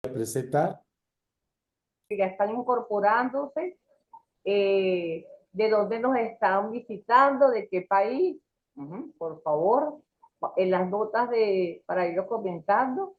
presentar. Que ya están incorporándose, de dónde nos están visitando, de qué país. Por favor, en las notas para irlo comentando.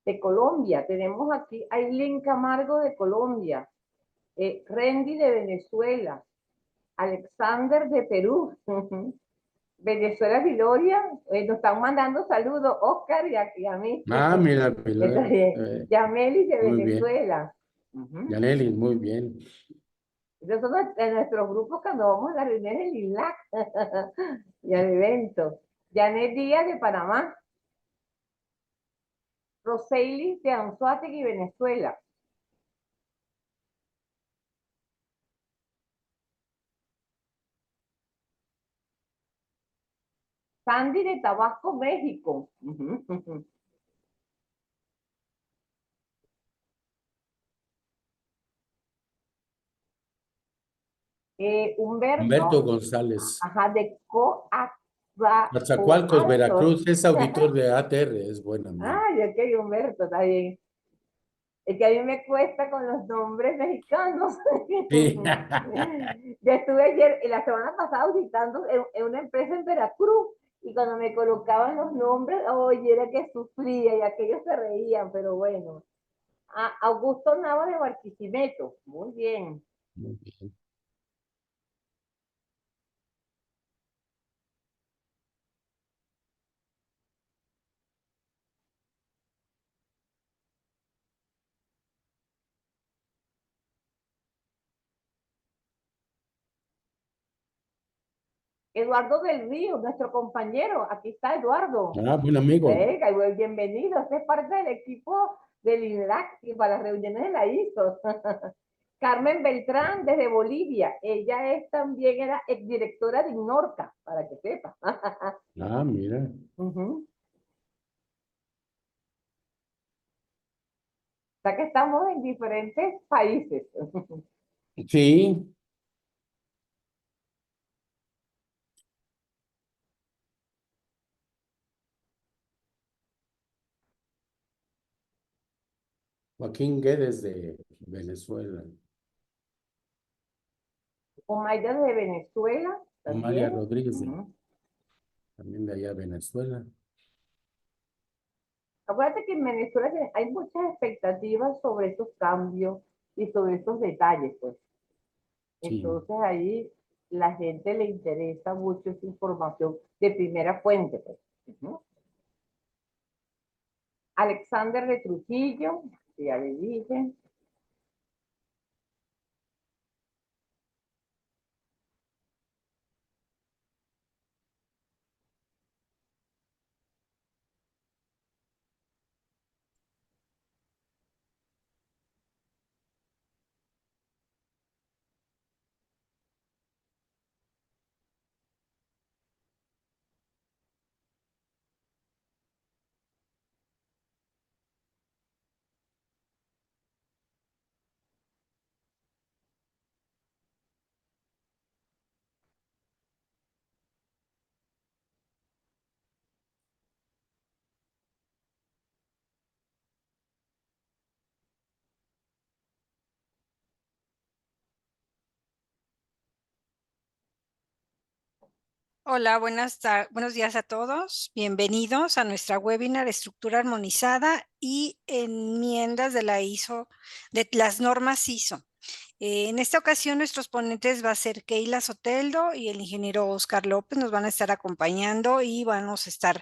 De Colombia, tenemos aquí a Ailén Camargo de Colombia, Randy de Venezuela, Alexander de Perú, Venezuela Viloria, nos están mandando saludos, Oscar y a mí. Ah, mira, Está bien. Yamelis de muy bien. Venezuela. Yaneli, muy bien. Nosotros en nuestros grupos cuando vamos a las reuniones del ILAC y al evento. Janet Díaz de Panamá. Roseilis de Anzoátegui, Venezuela. Sandy de Tabasco, México. Humberto Humberto, González. ajá, de Coatzacoalcos, Coatzacoalcos. Veracruz, es auditor de ATR, es buen amigo. Ay, ok, Humberto, está bien. Es que a mí me cuesta con los nombres mexicanos. Sí. Ya estuve ayer, la semana pasada, auditando en una empresa en Veracruz y cuando me colocaban los nombres, oye, era que sufría y aquellos se reían, pero bueno. Augusto Nava de Barquisimeto, muy bien. Muy bien. Eduardo del Río, nuestro compañero, aquí está Eduardo. Ah, buen amigo. Venga, bienvenido, usted es parte del equipo del INLAC y para las reuniones de la ISO. Carmen Beltrán, desde Bolivia. Ella es también era exdirectora de INORCA, para que sepa. Ah, mira. O sea que estamos en diferentes países. Sí, Joaquín Guedes de Venezuela. Omaida de Venezuela, Amalia también. Rodríguez, también de allá, Venezuela. Acuérdate que en Venezuela hay muchas expectativas sobre esos cambios y sobre esos detalles, pues. Sí. Entonces ahí la gente le interesa mucho esa información de primera fuente, pues. Alexander de Trujillo, ya le dije. Hola, buenos días a todos. Bienvenidos a nuestra webinar Estructura Armonizada y Enmiendas de la ISO, de las normas ISO. En esta ocasión nuestros ponentes va a ser Keila Soteldo y el ingeniero Oscar López. Nos van a estar acompañando y vamos a estar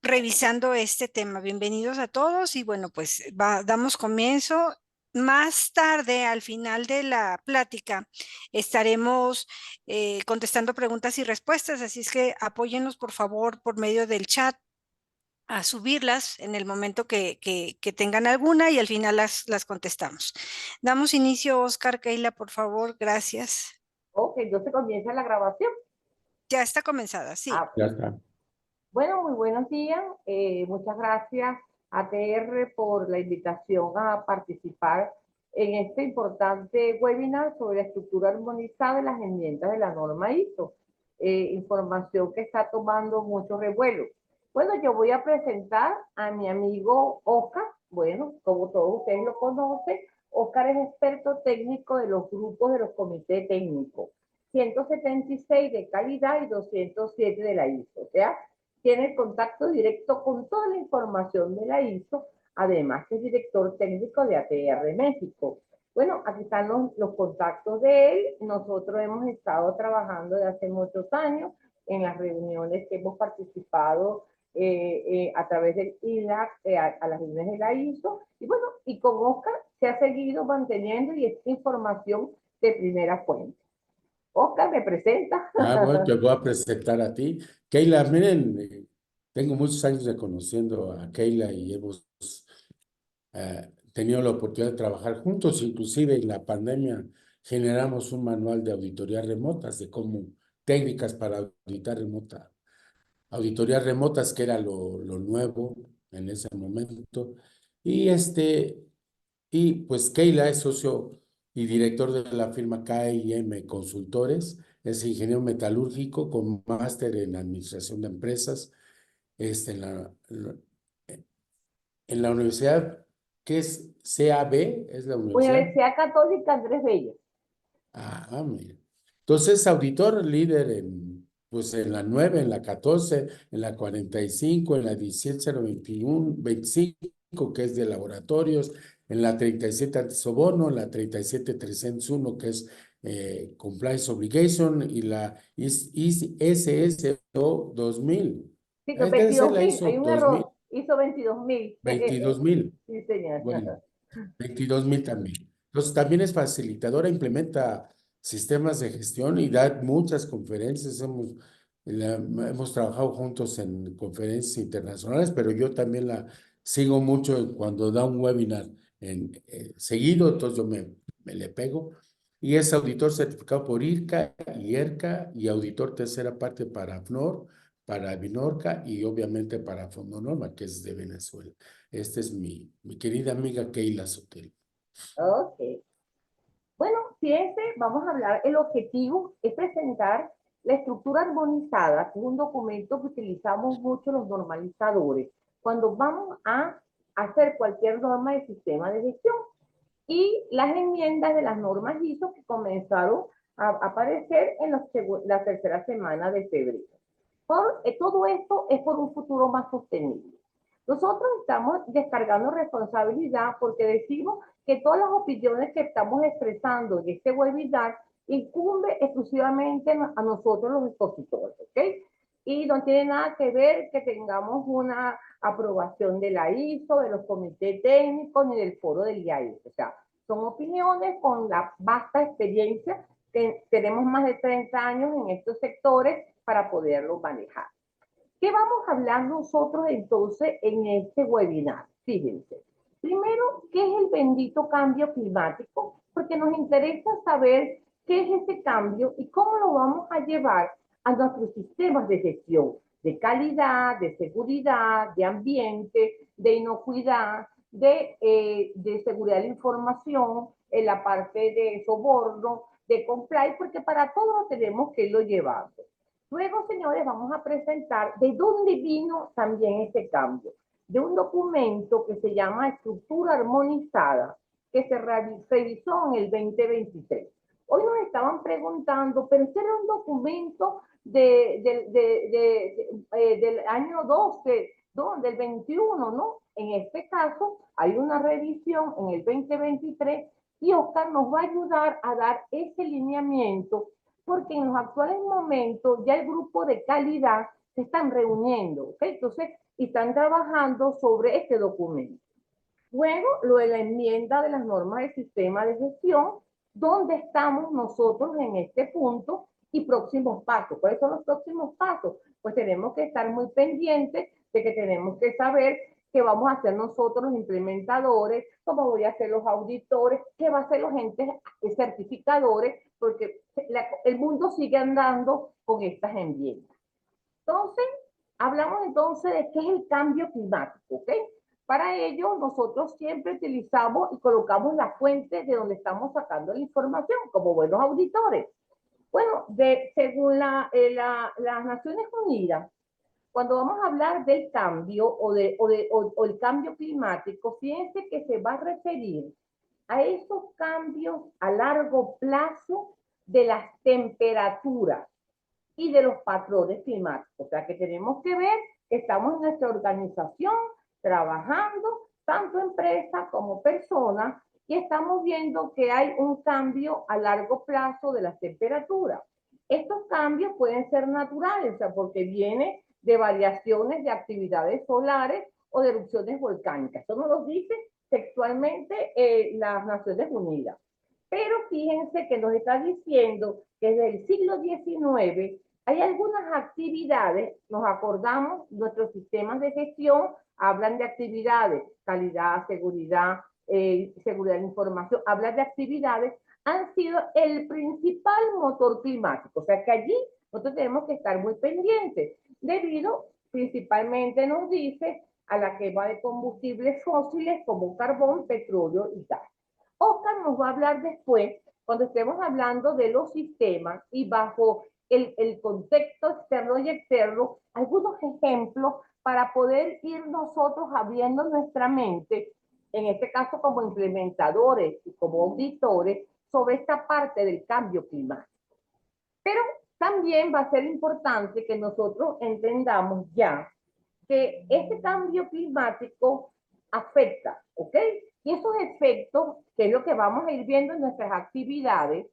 revisando este tema. Bienvenidos a todos y bueno, pues damos comienzo. Más tarde, al final de la plática, estaremos contestando preguntas y respuestas, así es que apóyennos por favor por medio del chat a subirlas en el momento que tengan alguna y al final las contestamos. Damos inicio, Oscar, Keila, por favor, gracias. Ok, entonces comienza la grabación. Ya está comenzada, sí. Ah, Ya está. bueno, muy buenos días. Muchas gracias a TR por la invitación a participar en este importante webinar sobre la estructura armonizada de las enmiendas de la norma ISO. Información que está tomando mucho revuelo. Bueno, yo voy a presentar a mi amigo Oscar. Bueno, como todos ustedes lo conocen, Oscar es experto técnico de los grupos de los comités técnicos. 176 de calidad y 207 de la ISO. O sea, tiene contacto directo con toda la información de la ISO, además que es director técnico de ATR México. Bueno, aquí están los contactos de él. Nosotros hemos estado trabajando desde hace muchos años en las reuniones que hemos participado a través del INAC a las reuniones de la ISO. Y bueno, y con Oscar se ha seguido manteniendo y esta información de primera fuente. Oscar, ¿me presenta? Bueno, te voy a presentar a ti. Keila, miren, tengo muchos años de conociendo a Keila y hemos tenido la oportunidad de trabajar juntos. Inclusive en la pandemia generamos un manual de auditorías remotas, de cómo técnicas para auditar remota. Auditorías remotas, que era lo nuevo en ese momento. Y y pues Keila es socio y director de la firma KIM Consultores, es ingeniero metalúrgico con máster en administración de empresas, en la universidad, que es CAB, es la universidad. Universidad Católica Andrés Bello. Mira. Entonces, auditor líder pues en la 9, en la 14, en la 45, en la 17021, 25, que es de laboratorios, en la 37 antisoborno, en la 37301, que es Compliance Obligation, y la SSO 2000. Sí, Debe ser la 22.000, ISO hay un 2000, error, hizo 22.000. 22.000. Sí, señor. Bueno. 22.000 también. Entonces, también es facilitadora, implementa sistemas de gestión y da muchas conferencias. Hemos trabajado juntos en conferencias internacionales, pero yo también la sigo mucho cuando da un webinar seguido, entonces yo me le pego. Y es auditor certificado por IRCA y ERCA y auditor tercera parte para AFNOR, para Binorca y obviamente para Fondo Norma, que es de Venezuela. Esta es mi querida amiga Keila Sotelo. Ok. Bueno, fíjense, vamos a hablar, el objetivo es presentar la estructura armonizada, que es un documento que utilizamos mucho los normalizadores, cuando vamos a hacer cualquier norma de sistema de gestión. Y las enmiendas de las normas ISO que comenzaron a aparecer en la tercera semana de febrero. Todo esto es por un futuro más sostenible. Nosotros estamos descargando responsabilidad porque decimos que todas las opiniones que estamos expresando en este webinar incumbe exclusivamente a nosotros los expositores, ¿ok? Y no tiene nada que ver que tengamos una aprobación de la ISO, de los comités técnicos, ni del foro del IAIS. O sea, son opiniones con la vasta experiencia que tenemos más de 30 años en estos sectores para poderlos manejar. ¿Qué vamos a hablar nosotros entonces en este webinar? Fíjense. Primero, ¿qué es el bendito cambio climático? Porque nos interesa saber qué es ese cambio y cómo lo vamos a llevar a nuestros sistemas de gestión de calidad, de seguridad, de ambiente, de inocuidad, de seguridad de la información, en la parte de soborno, de compliance, porque para todo lo tenemos que irlo llevando. Luego, señores, vamos a presentar de dónde vino también este cambio. De un documento que se llama Estructura Armonizada, que se revisó en el 2023. Hoy nos estaban preguntando, pero este era un documento del año 12, del 21, ¿no? En este caso, hay una revisión en el 2023 y Oscar nos va a ayudar a dar ese lineamiento porque en los actuales momentos ya el grupo de calidad se están reuniendo, ¿ok? Entonces, están trabajando sobre este documento. Luego, lo de la enmienda de las normas del sistema de gestión, ¿dónde estamos nosotros en este punto? Y próximos pasos. ¿Cuáles son los próximos pasos? Pues tenemos que estar muy pendientes de que tenemos que saber qué vamos a hacer nosotros los implementadores, cómo voy a hacer los auditores, qué va a hacer los entes certificadores, porque el mundo sigue andando con estas enmiendas. Entonces, hablamos entonces de qué es el cambio climático, ¿ok? Para ello, nosotros siempre utilizamos y colocamos la fuente de donde estamos sacando la información, como buenos auditores. Bueno, según las Naciones Unidas, cuando vamos a hablar del cambio o el cambio climático, fíjense que se va a referir a esos cambios a largo plazo de las temperaturas y de los patrones climáticos. O sea que tenemos que ver que estamos en nuestra organización trabajando, tanto empresa como persona, y estamos viendo que hay un cambio a largo plazo de las temperaturas. Estos cambios pueden ser naturales, o sea, porque viene de variaciones de actividades solares o de erupciones volcánicas. Eso nos lo dice textualmente las Naciones Unidas. Pero fíjense que nos está diciendo que desde el siglo XIX hay algunas actividades, nos acordamos, nuestros sistemas de gestión hablan de actividades, calidad, seguridad, seguridad de la información, hablan de actividades, han sido el principal motor climático. O sea que allí nosotros tenemos que estar muy pendientes, debido principalmente, nos dice, a la quema de combustibles fósiles como carbón, petróleo y gas. Oscar nos va a hablar después, cuando estemos hablando de los sistemas y bajo el contexto externo y externo, algunos ejemplos para poder ir nosotros abriendo nuestra mente, en este caso como implementadores y como auditores, sobre esta parte del cambio climático. Pero también va a ser importante que nosotros entendamos ya que este cambio climático afecta, ¿ok? Y esos efectos, que es lo que vamos a ir viendo en nuestras actividades,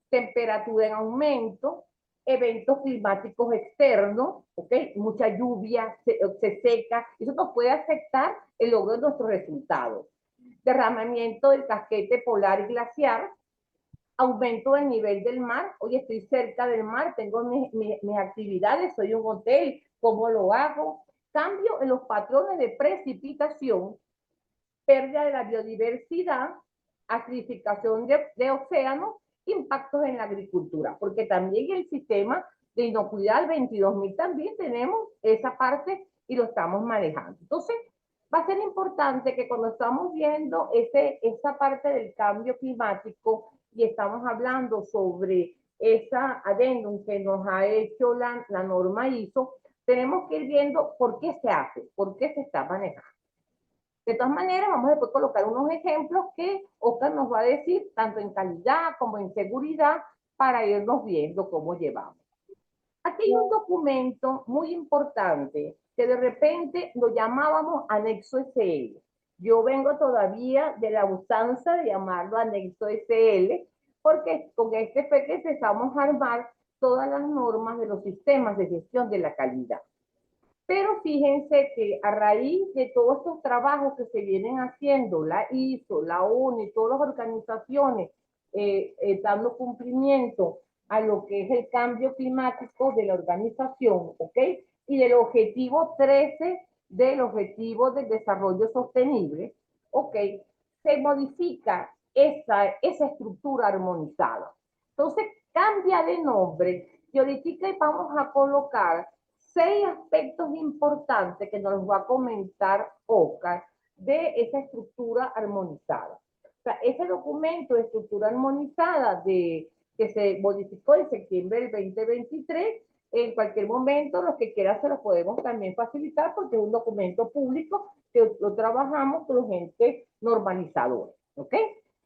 temperatura en aumento, eventos climáticos externos, ¿ok? Mucha lluvia, se seca, eso nos puede afectar el logro de nuestros resultados. Derramamiento del casquete polar y glaciar, aumento del nivel del mar. Hoy estoy cerca del mar, tengo mis actividades, soy un hotel, ¿cómo lo hago? Cambio en los patrones de precipitación, pérdida de la biodiversidad, acidificación de océanos, impactos en la agricultura, porque también el sistema de inocuidad 22.000 también tenemos esa parte y lo estamos manejando. Entonces, va a ser importante que cuando estamos viendo esa parte del cambio climático y estamos hablando sobre esa adendum que nos ha hecho la norma ISO, tenemos que ir viendo por qué se hace, por qué se está manejando. De todas maneras, vamos después a colocar unos ejemplos que Oscar nos va a decir, tanto en calidad como en seguridad, para irnos viendo cómo llevamos. Aquí hay un documento muy importante que de repente lo llamábamos anexo SL. Yo vengo todavía de la usanza de llamarlo anexo SL, porque con este fue que empezamos a armar todas las normas de los sistemas de gestión de la calidad. Pero fíjense que a raíz de todos estos trabajos que se vienen haciendo, la ISO, la ONU y todas las organizaciones dando cumplimiento a lo que es el cambio climático de la organización, ¿ok? Y del objetivo 13 del objetivo del desarrollo sostenible, ¿ok? Se modifica esa estructura armonizada. Entonces cambia de nombre y ahorita vamos a colocar 6 aspectos importantes que nos va a comentar Oscar de esa estructura armonizada. O sea, ese documento de estructura armonizada que se modificó en septiembre del 2023, en cualquier momento, los que quieran se lo podemos también facilitar porque es un documento público que lo trabajamos con los entes normalizadores, ¿ok?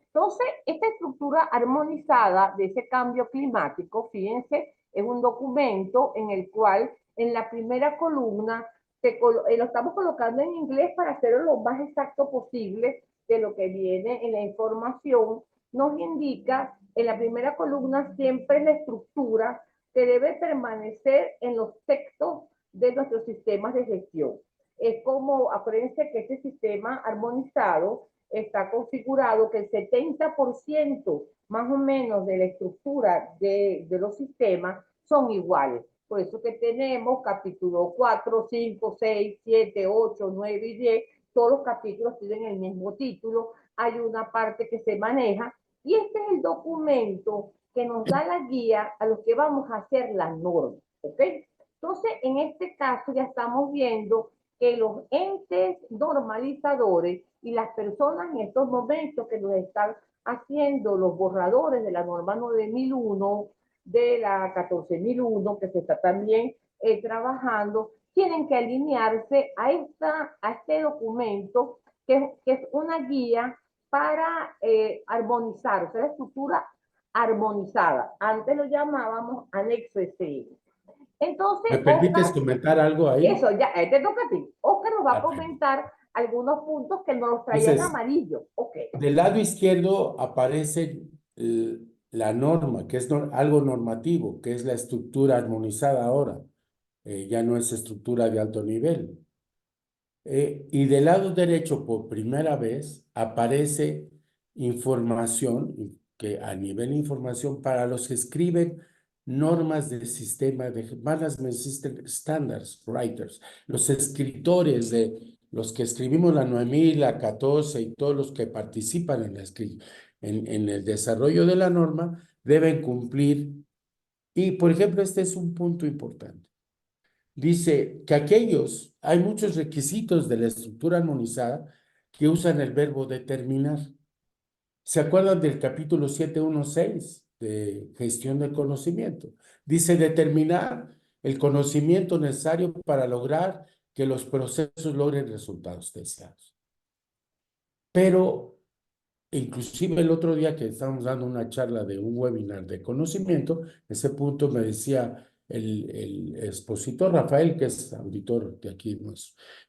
Entonces, esta estructura armonizada de ese cambio climático, fíjense, es un documento en el cual en la primera columna lo estamos colocando en inglés para hacerlo lo más exacto posible de lo que viene en la información. Nos indica en la primera columna siempre la estructura que debe permanecer en los textos de nuestros sistemas de gestión. Es como, acuérdense que este sistema armonizado está configurado que el 70% más o menos de la estructura de los sistemas son iguales. Por eso que tenemos capítulo 4, 5, 6, 7, 8, 9 y 10, todos los capítulos tienen el mismo título, hay una parte que se maneja, y este es el documento que nos da la guía a los que vamos a hacer la norma, ¿ok? Entonces, en este caso ya estamos viendo que los entes normalizadores y las personas en estos momentos que nos están haciendo los borradores de la norma 9001, de la 14001, que se está también trabajando, tienen que alinearse a este documento que es una guía para armonizar, o sea, la estructura armonizada. Antes lo llamábamos anexo SI. Entonces, ¿Me permites Oscar, comentar algo ahí? eso ya, te toca a ti. Oscar nos va a Ok. comentar algunos puntos que nos los traía en Entonces, amarillo. Ok. del lado izquierdo aparece la norma, que es algo normativo, que es la estructura armonizada ahora. Ya no es estructura de alto nivel. Y del lado derecho, por primera vez, aparece información, que a nivel información para los que escriben normas del sistema de Management System Standards Writers, los escritores de los que escribimos la 9000, la 14 y todos los que participan en el desarrollo de la norma, deben cumplir. Y, por ejemplo, este es un punto importante. Dice que hay muchos requisitos de la estructura armonizada que usan el verbo determinar. ¿Se acuerdan del capítulo 716 de gestión del conocimiento? Dice determinar el conocimiento necesario para lograr que los procesos logren resultados deseados. Pero inclusive el otro día que estábamos dando una charla de un webinar de conocimiento, ese punto me decía el expositor Rafael, que es auditor de aquí,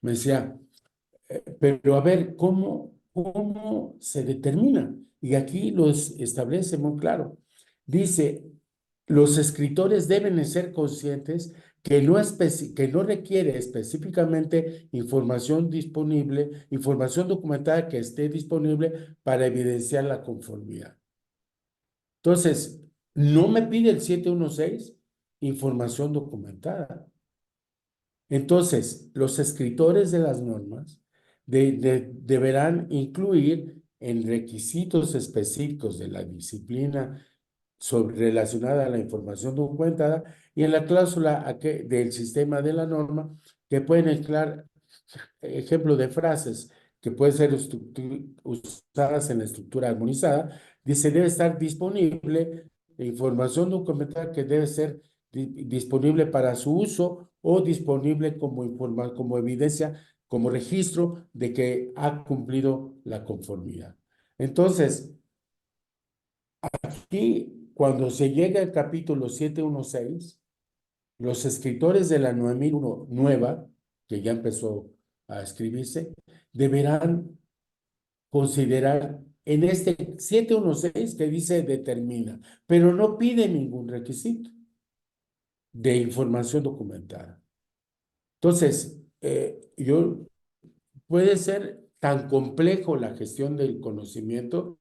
me decía, pero a ver, ¿cómo se determina? Y aquí lo establece muy claro. Dice, los escritores deben de ser conscientes que no requiere específicamente información documentada que esté disponible para evidenciar la conformidad. Entonces, no me pide el 716 información documentada. Entonces, los escritores de las normas deberán incluir en requisitos específicos de la disciplina relacionada a la información documentada y en la cláusula del sistema de la norma que pueden mezclar ejemplo de frases que pueden ser usadas en la estructura armonizada. Dice, debe estar disponible información documentada que debe ser disponible para su uso o disponible como evidencia, como registro de que ha cumplido la conformidad. Entonces, aquí, cuando se llega al capítulo 716, los escritores de la 9001 nueva, que ya empezó a escribirse, deberán considerar en este 716 que dice determina, pero no pide ningún requisito de información documentada. Entonces, puede ser tan complejo la gestión del conocimiento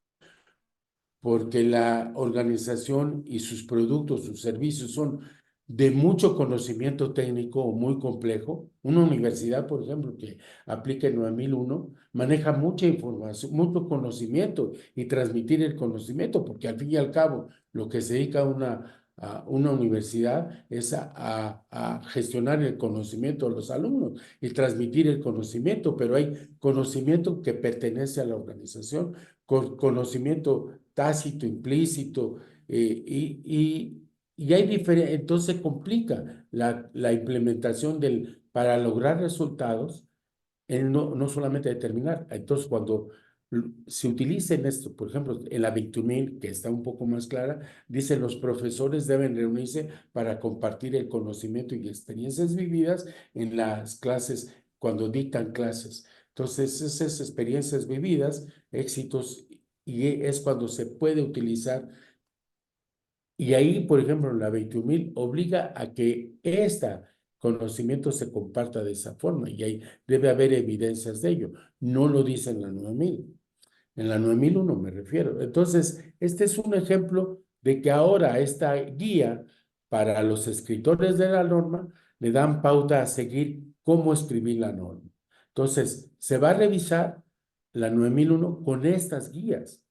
porque la organización y sus productos, sus servicios son de mucho conocimiento técnico o muy complejo. Una universidad, por ejemplo, que aplica el 9001, maneja mucha información, mucho conocimiento y transmitir el conocimiento, porque al fin y al cabo lo que se dedica a una universidad es a gestionar el conocimiento de los alumnos y transmitir el conocimiento, pero hay conocimiento que pertenece a la organización, conocimiento tácito, implícito, y hay diferencia, entonces complica la implementación para lograr resultados, no solamente determinar. Entonces, cuando se utilicen esto, por ejemplo, en la 20.000, que está un poco más clara, dice los profesores deben reunirse para compartir el conocimiento y experiencias vividas en las clases, cuando dictan clases. Entonces, esas experiencias vividas, éxitos, y es cuando se puede utilizar. Y ahí, por ejemplo, la 21.000 obliga a que este conocimiento se comparta de esa forma y ahí debe haber evidencias de ello. No lo dice en la 9000. En la 9001 me refiero. Entonces, este es un ejemplo de que ahora esta guía para los escritores de la norma le dan pauta a seguir cómo escribir la norma. Entonces, se va a revisar la 9001 con estas guías.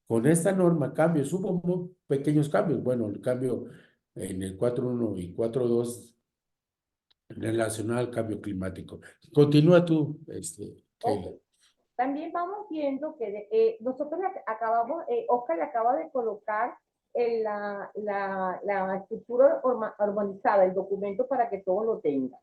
Con esta norma, cambios, hubo muy pequeños cambios. Bueno, el cambio en el 4.1 y 4.2 relacionado al cambio climático. Continúa tú, Ok. Keila. También vamos viendo que nosotros acabamos, Oscar le acaba de colocar la estructura organizada, el documento para que todos lo tengan.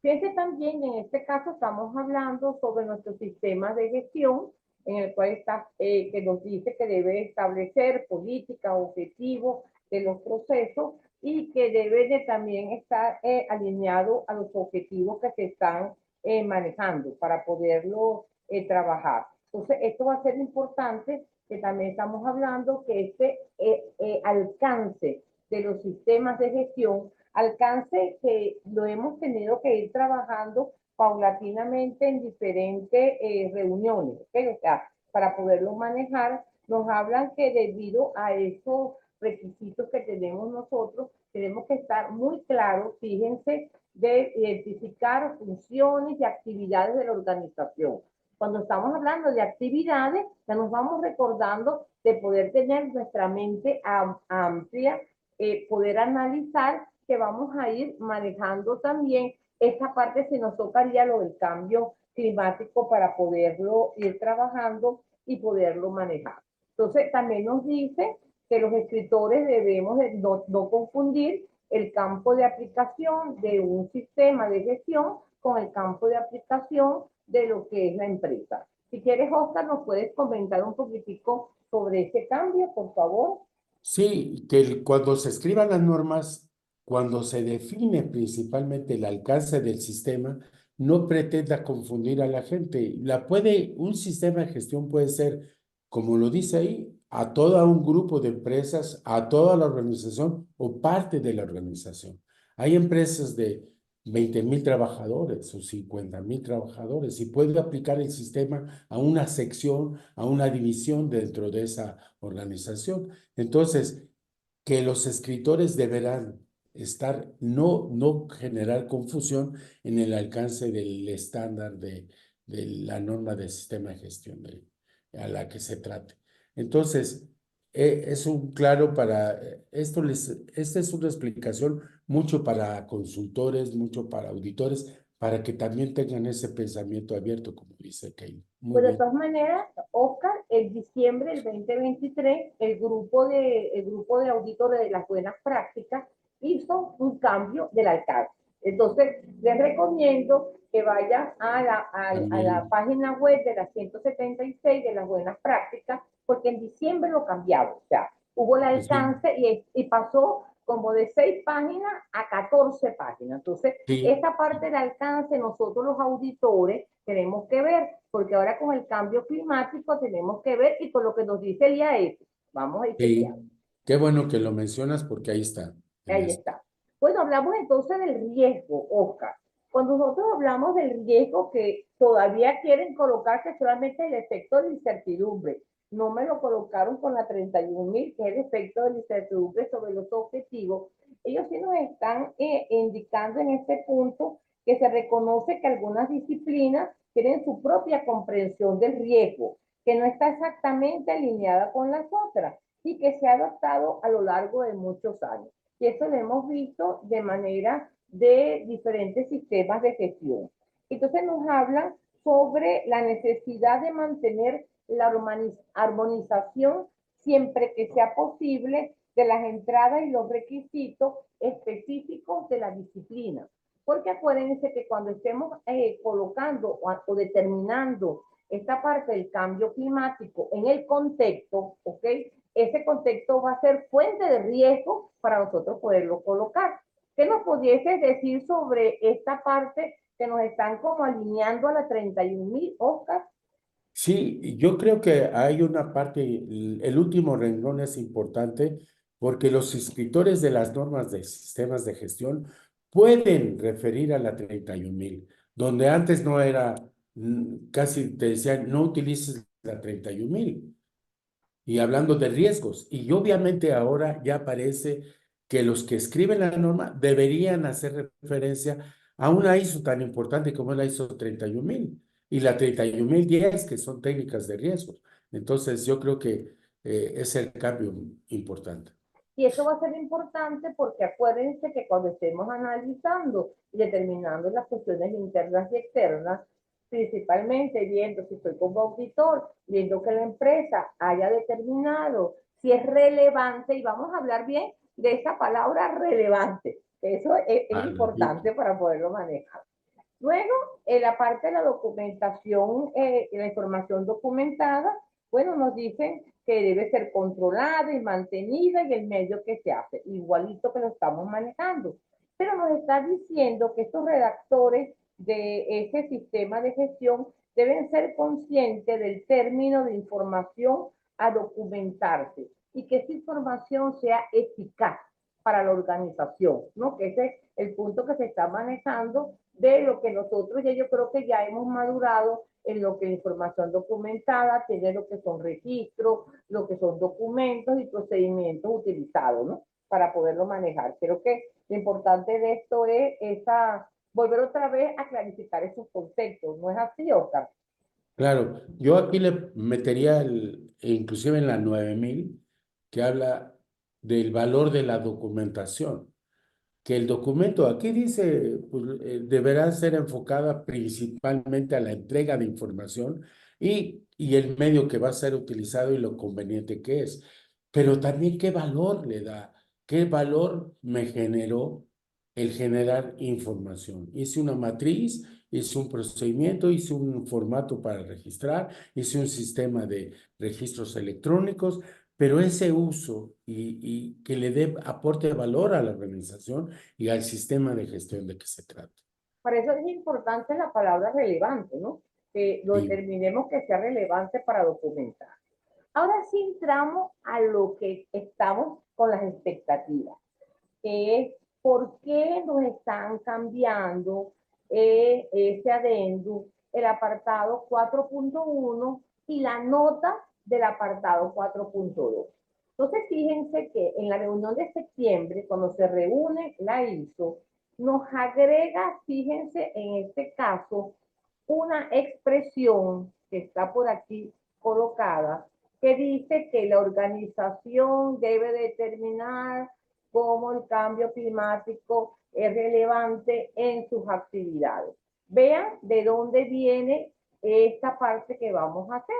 Fíjense también, en este caso estamos hablando sobre nuestro sistema de gestión, en el cual está, que nos dice que debe establecer política, objetivos de los procesos y que debe de también estar alineado a los objetivos que se están manejando para poderlo trabajar. Entonces, esto va a ser importante, que también estamos hablando que este alcance de los sistemas de gestión, alcance que lo hemos tenido que ir trabajando paulatinamente en diferentes reuniones, ¿okay? O sea, para poderlo manejar, nos hablan que debido a esos requisitos que tenemos nosotros, tenemos que estar muy claros, fíjense, de identificar funciones y actividades de la organización. Cuando estamos hablando de actividades, ya nos vamos recordando de poder tener nuestra mente amplia, poder analizar que vamos a ir manejando también esta parte, si nos tocaría lo del cambio climático para poderlo ir trabajando y poderlo manejar. Entonces, también nos dice que los escritores debemos de no confundir el campo de aplicación de un sistema de gestión con el campo de aplicación de lo que es la empresa. Si quieres, Oscar, nos puedes comentar un poquitico sobre ese cambio, por favor. Sí, que cuando se escriban las normas, cuando se define principalmente el alcance del sistema, no pretenda confundir a la gente. Un sistema de gestión puede ser, como lo dice ahí, a todo un grupo de empresas, a toda la organización o parte de la organización. Hay empresas de 20,000 trabajadores o 50,000 trabajadores y puede aplicar el sistema a una sección, a una división dentro de esa organización. Entonces, que los escritores deberán no generar confusión en el alcance del estándar de la norma del sistema de gestión a la que se trate. Entonces, es un claro esta es una explicación mucho para consultores, mucho para auditores, para que también tengan ese pensamiento abierto, como dice Kay. Muy Pues de bien. todas maneras, Oscar, en diciembre del 2023, el grupo de auditores de las buenas prácticas hizo un cambio del alcance. Entonces, les recomiendo que vayan a la También, página web de la 176 de las buenas prácticas, porque en diciembre lo cambiaron. O sea, hubo el sí, alcance y pasó como de 6 páginas a 14 páginas. Entonces, sí, esta parte del alcance, nosotros los auditores tenemos que ver, porque ahora con el cambio climático tenemos que ver y con lo que nos dice el IAEF, vamos a ir sí. chequeando. Qué bueno que lo mencionas porque ahí está. Ahí está. Bueno, hablamos entonces del riesgo, Oscar. Cuando nosotros hablamos del riesgo que todavía quieren colocar que solamente el efecto de incertidumbre, no me lo colocaron con la 31.000, que es el efecto de incertidumbre sobre los objetivos, ellos sí nos están indicando en este punto que se reconoce que algunas disciplinas tienen su propia comprensión del riesgo, que no está exactamente alineada con las otras y que se ha adaptado a lo largo de muchos años. Y eso lo hemos visto de manera de diferentes sistemas de gestión. Entonces nos hablan sobre la necesidad de mantener la armonización siempre que sea posible de las entradas y los requisitos específicos de la disciplina. Porque acuérdense que cuando estemos colocando o determinando esta parte del cambio climático en el contexto, ¿ok? Ese contexto va a ser fuente de riesgo para nosotros poderlo colocar. ¿Qué nos pudiese decir sobre esta parte que nos están como alineando a la 31.000, Oscar? Sí, yo creo que hay una parte, el último renglón es importante porque los escritores de las normas de sistemas de gestión pueden referir a la 31,000, donde antes no era, casi te decían, no utilices la 31,000 y hablando de riesgos. Y obviamente ahora ya parece que los que escriben la norma deberían hacer referencia a una ISO tan importante como es la ISO 31,000. y la 31010, que son técnicas de riesgo. Entonces, yo creo que es el cambio importante. Y eso va a ser importante porque acuérdense que cuando estemos analizando y determinando las cuestiones internas y externas, principalmente viendo si soy como auditor, viendo que la empresa haya determinado si es relevante, y vamos a hablar bien de esa palabra relevante, que eso es importante para poderlo manejar. Luego, en la parte de la documentación, la información documentada, bueno, nos dicen que debe ser controlada y mantenida y el medio que se hace, igualito que lo estamos manejando. Pero nos está diciendo que estos redactores de ese sistema de gestión deben ser conscientes del término de información a documentarse y que esa información sea eficaz para la organización, ¿no? Que ese es el punto que se está manejando de lo que nosotros ya yo creo que ya hemos madurado en lo que es información documentada, tiene lo que son registros, lo que son documentos y procedimientos utilizados, ¿no? Para poderlo manejar. Creo que lo importante de esto es volver otra vez a clarificar esos conceptos, ¿no es así, Oscar? Claro, yo aquí le metería inclusive en la 9000, que habla del valor de la documentación, que el documento aquí dice, pues, deberá ser enfocada principalmente a la entrega de información y el medio que va a ser utilizado y lo conveniente que es, pero también qué valor le da, qué valor me generó el generar información. Hice una matriz, hice un procedimiento, hice un formato para registrar, hice un sistema de registros electrónicos, pero ese uso y que le dé aporte valor a la organización y al sistema de gestión de que se trata. Para eso es importante la palabra relevante, ¿no? Que lo Sí. determinemos que sea relevante para documentar. Ahora sí entramos a lo que estamos con las expectativas, que es por qué nos están cambiando ese adendum, el apartado 4.1 y la nota del apartado 4.2. Entonces, fíjense que en la reunión de septiembre, cuando se reúne la ISO, nos agrega, fíjense en este caso, una expresión que está por aquí colocada, que dice que la organización debe determinar cómo el cambio climático es relevante en sus actividades. Vean de dónde viene esta parte que vamos a hacer.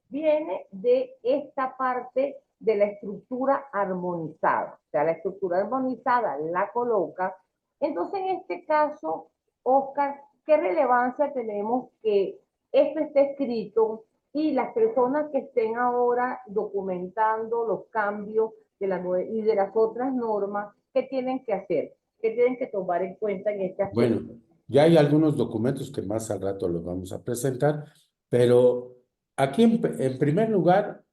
Viene de esta parte de la estructura armonizada. O sea, la estructura armonizada la coloca. Entonces, en este caso, Oscar, ¿qué relevancia tenemos que esto esté escrito y las personas que estén ahora documentando los cambios y de las otras normas, ¿qué tienen que hacer? ¿Qué tienen que tomar en cuenta en este aspecto? Bueno, ya hay algunos documentos que más al rato los vamos a presentar, pero aquí en primer lugar,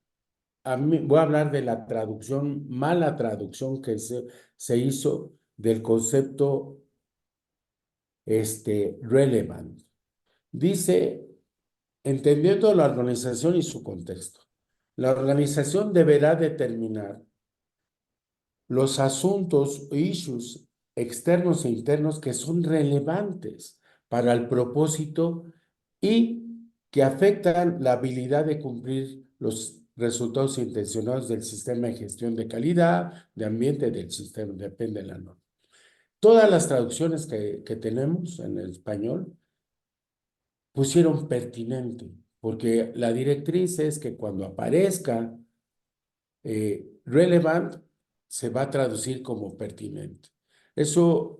a mí voy a hablar de la traducción, mala traducción que se hizo del concepto relevant. Dice, entendiendo la organización y su contexto, la organización deberá determinar los asuntos o issues externos e internos que son relevantes para el propósito y que afectan la habilidad de cumplir los resultados intencionados del sistema de gestión de calidad, de ambiente del sistema, depende de la norma. Todas las traducciones que tenemos en el español pusieron pertinente, porque la directriz es que cuando aparezca relevant, se va a traducir como pertinente. Eso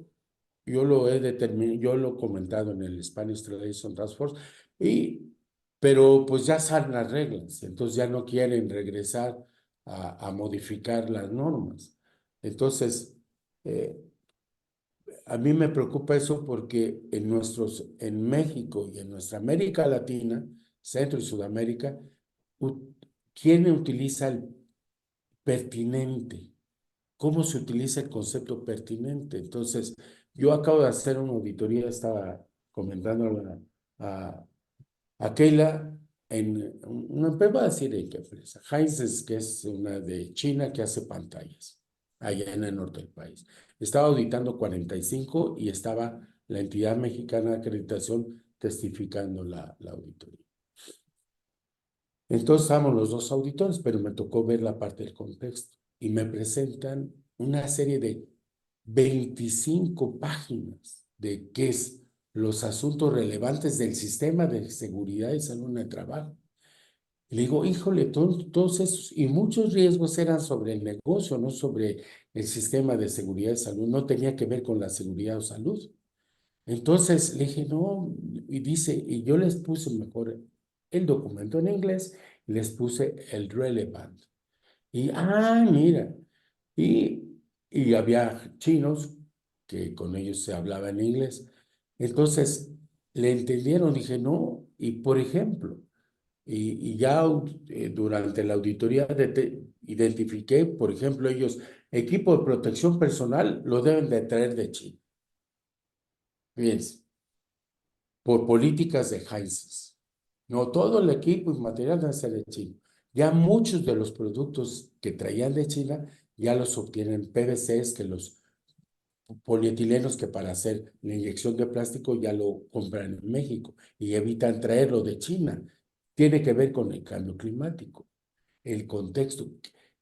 yo lo he determinado, yo lo he comentado en el Spanish Translation Task Force, pero pues ya salen las reglas, entonces ya no quieren regresar a modificar las normas. Entonces, a mí me preocupa eso porque en México y en nuestra América Latina, Centro y Sudamérica, ¿quién utiliza el pertinente? ¿Cómo se utiliza el concepto pertinente? Entonces, yo acabo de hacer una auditoría, estaba comentando a Keila en una empresa, voy a decir en qué empresa, Heinz, que es una de China que hace pantallas, allá en el norte del país. Estaba auditando 45 y estaba la entidad mexicana de acreditación testificando la auditoría. Entonces estábamos los dos auditores, pero me tocó ver la parte del contexto y me presentan una serie de 25 páginas de qué es los asuntos relevantes del sistema de seguridad y salud en el trabajo. Y le digo, híjole, todos esos, y muchos riesgos eran sobre el negocio, no sobre el sistema de seguridad y salud, no tenía que ver con la seguridad o salud. Entonces le dije, no, y dice, y yo les puse mejor el documento en inglés, y les puse el relevant. Y, mira, y había chinos que con ellos se hablaba en inglés. Entonces le entendieron, dije, no, y por ejemplo, y ya durante la auditoría identifiqué, por ejemplo, ellos, equipo de protección personal lo deben de traer de China. Fíjense, por políticas de Heinz. No, todo el equipo y material debe ser de China. Ya muchos de los productos que traían de China ya los obtienen PVCs, que los polietilenos que para hacer la inyección de plástico ya lo compran en México y evitan traerlo de China. Tiene que ver con el cambio climático, el contexto.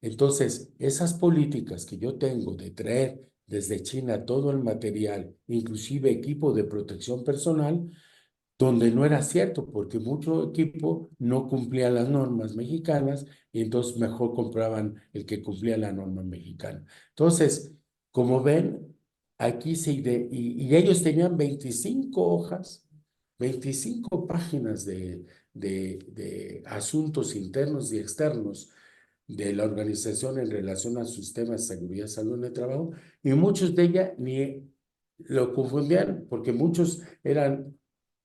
Entonces, esas políticas que yo tengo de traer desde China todo el material, inclusive equipo de protección personal, donde no era cierto, porque mucho equipo no cumplía las normas mexicanas y entonces mejor compraban el que cumplía la norma mexicana. Entonces, como ven, aquí y ellos tenían 25 hojas, 25 páginas de asuntos internos y externos de la organización en relación al sistema de seguridad y salud en el trabajo, y muchos de ellas ni lo confundían, porque muchos eran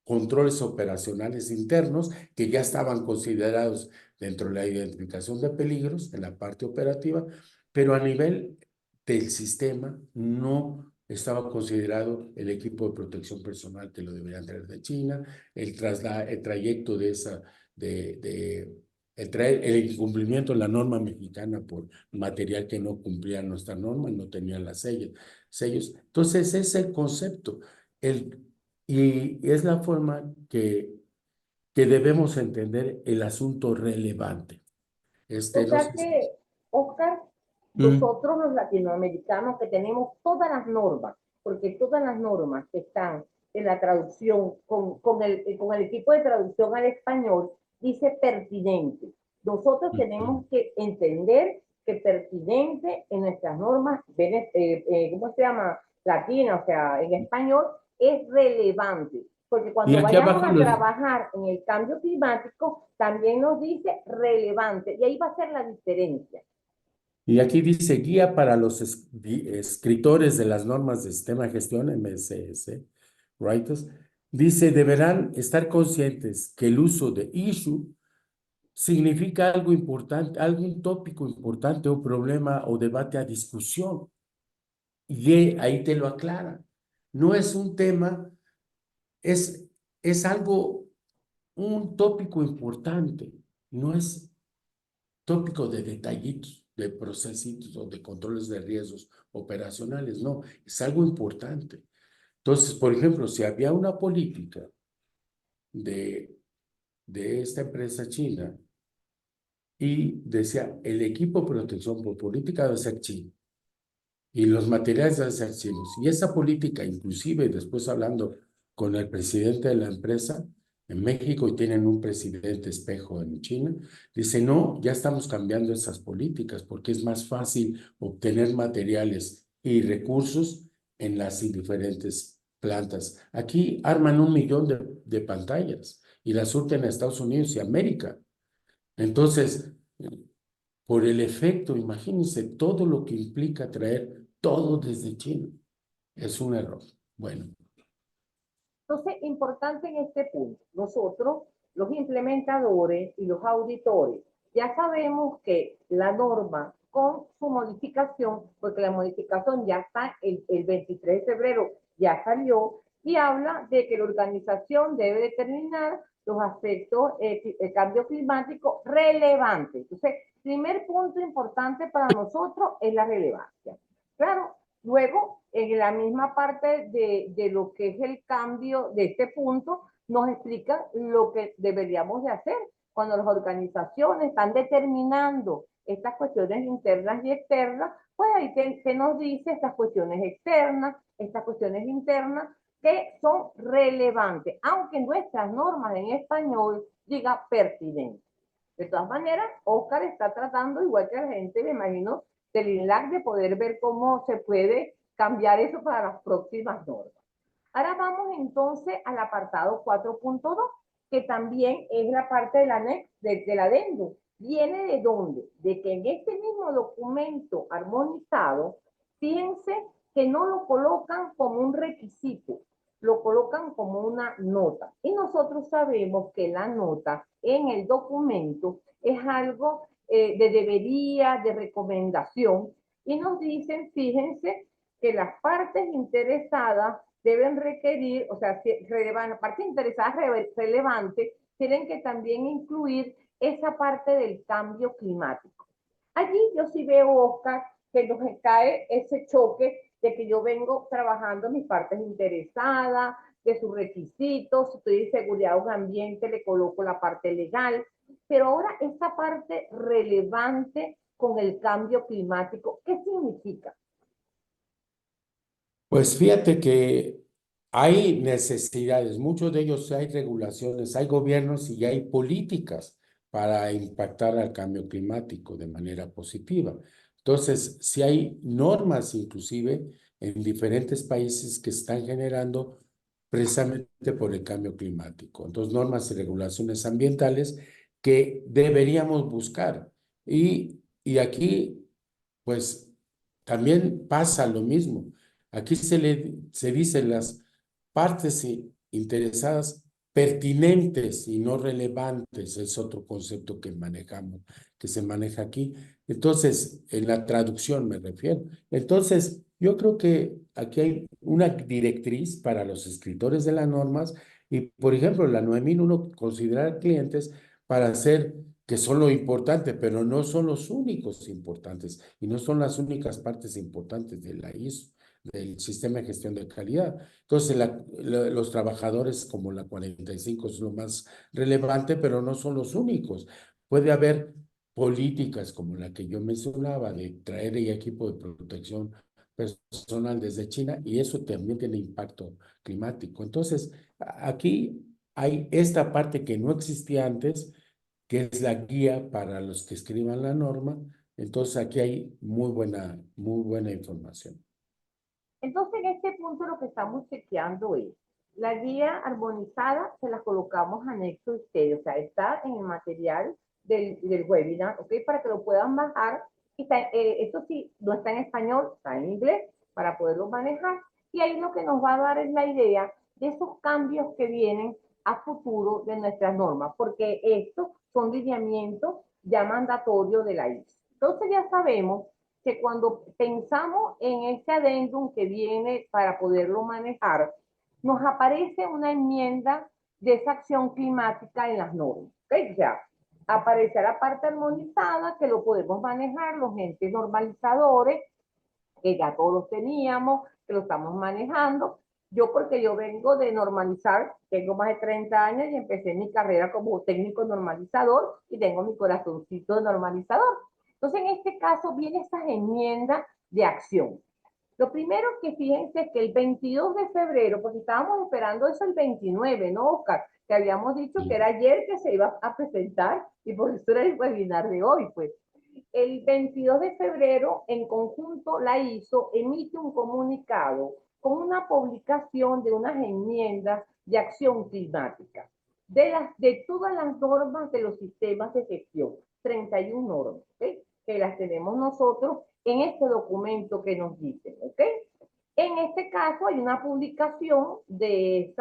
controles operacionales internos que ya estaban considerados dentro de la identificación de peligros en la parte operativa, pero a nivel del sistema no estaba considerado el equipo de protección personal que lo deberían traer de China, el trayecto de esa, el incumplimiento de la norma mexicana por material que no cumplía nuestra norma, no tenía las sellos. Entonces, ese es el concepto. Y es la forma que debemos entender el asunto relevante. O No sea sé que, Oscar, Mm. nosotros los latinoamericanos que tenemos todas las normas, porque todas las normas que están en la traducción con el equipo de traducción al español, dice pertinente. Nosotros tenemos que entender que pertinente en nuestras normas, ¿cómo se llama? Latina, o sea, en español, es relevante. Porque Y cuando aquí vayamos abajo a trabajar en el cambio climático, también nos dice relevante. Y ahí va a ser la diferencia. y aquí dice guía para los escritores de las normas de sistema de gestión, MSS, writers. Dice, deberán estar conscientes que el uso de issue significa algo importante, algún tópico importante o problema o debate a discusión. Y ahí te lo aclara. No es un tema, es algo, un tópico importante, no es tópico de detallitos, de procesitos o de controles de riesgos operacionales, no, es algo importante. Entonces, por ejemplo, si había una política de, de esta empresa china y decía, el equipo de protección por política debe ser chino y los materiales deben ser chinos. Y esa política, inclusive después hablando con el presidente de la empresa en México y tienen un presidente espejo en China, dice, no, ya estamos cambiando esas políticas porque es más fácil obtener materiales y recursos en las diferentes plantas. Aquí arman 1 millón de pantallas y las surten a Estados Unidos y América. Entonces, por el efecto, imagínense todo lo que implica traer todo desde China. Es un error. Bueno. Entonces, importante en este punto, nosotros, los implementadores y los auditores, ya sabemos que la norma con su modificación, porque la modificación ya está el 23 de febrero, ya salió, y habla de que la organización debe determinar los aspectos del cambio climático relevantes. Entonces, primer punto importante para nosotros es la relevancia. Claro, Luego, en la misma parte de lo que es el cambio de este punto, nos explica lo que deberíamos de hacer cuando las organizaciones están determinando estas cuestiones internas y externas, pues ahí que nos dice estas cuestiones externas, estas cuestiones internas, que son relevantes, aunque nuestras normas en español diga pertinente. De todas maneras, Oscar está tratando, igual que la gente, me imagino, del INLAC, de poder ver cómo se puede cambiar eso para las próximas normas. Ahora vamos entonces al apartado 4.2, que también es la parte del anexo, del adendo. ¿Viene de dónde? De que en este mismo documento armonizado, fíjense que no lo colocan como un requisito, lo colocan como una nota. Y nosotros sabemos que la nota en el documento es algo de debería, de recomendación, y nos dicen, fíjense, que las partes interesadas deben requerir, o sea, las partes interesadas relevantes tienen que también incluir esa parte del cambio climático. Allí yo sí veo, Oscar, que nos cae ese choque de que yo vengo trabajando mis partes interesadas, de sus requisitos, si estoy en seguridad o ambiente, le coloco la parte legal, pero ahora esta parte relevante con el cambio climático, ¿qué significa? Pues fíjate que hay necesidades, muchos de ellos hay regulaciones, hay gobiernos y hay políticas para impactar al cambio climático de manera positiva. Entonces, si hay normas inclusive en diferentes países que están generando precisamente por el cambio climático. Entonces, normas y regulaciones ambientales que deberíamos buscar. Y aquí, pues, también pasa lo mismo. Aquí se dicen las partes interesadas pertinentes y no relevantes, es otro concepto que manejamos, que se maneja aquí. Entonces, en la traducción me refiero. Entonces, yo creo que aquí hay una directriz para los escritores de las normas y, por ejemplo, la 9001 considerar clientes para hacer que son lo importante, pero no son los únicos importantes y no son las únicas partes importantes de la ISO, del sistema de gestión de calidad. Entonces, los trabajadores como la 45 es lo más relevante, pero no son los únicos. Puede haber políticas como la que yo mencionaba de traer el equipo de protección personal desde China y eso también tiene impacto climático. Entonces, aquí hay esta parte que no existía antes, que es la guía para los que escriban la norma. Entonces, aquí hay muy buena información. Entonces, en este punto lo que estamos chequeando es la guía armonizada, se la colocamos anexo a ustedes, o sea, está en el material del webinar, ¿ok? Para que lo puedan bajar. Está, esto sí, no está en español, está en inglés, para poderlo manejar. Y ahí lo que nos va a dar es la idea de esos cambios que vienen a futuro de nuestras normas, porque estos son lineamientos ya mandatorios de la ISO. Entonces ya sabemos que cuando pensamos en este adendum que viene para poderlo manejar, nos aparece una enmienda de esa acción climática en las normas. ¿Okay? O sea, aparece la parte armonizada que lo podemos manejar, los entes normalizadores, que ya todos los teníamos, que lo estamos manejando. Yo porque yo vengo de normalizar, tengo más de 30 años y empecé mi carrera como técnico normalizador y tengo mi corazoncito de normalizador. Entonces, en este caso, viene esta enmienda de acción. Lo primero que fíjense es que el 22 de febrero, porque estábamos esperando eso el 29, ¿no, Oscar? Que habíamos dicho que era ayer que se iba a presentar y por eso era el webinar de hoy, pues. El 22 de febrero, en conjunto, la ISO emite un comunicado con una publicación de unas enmiendas de acción climática, de todas las normas de los sistemas de gestión, 31 normas, ¿okay? Que las tenemos nosotros en este documento que nos dicen, ¿ok? En este caso hay una publicación de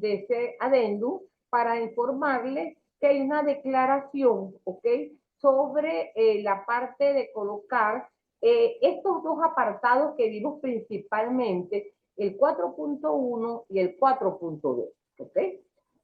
ese adendum para informarles que hay una declaración, ¿ok? Sobre la parte de colocar estos dos apartados que vimos principalmente, el 4.1 y el 4.2, ¿ok?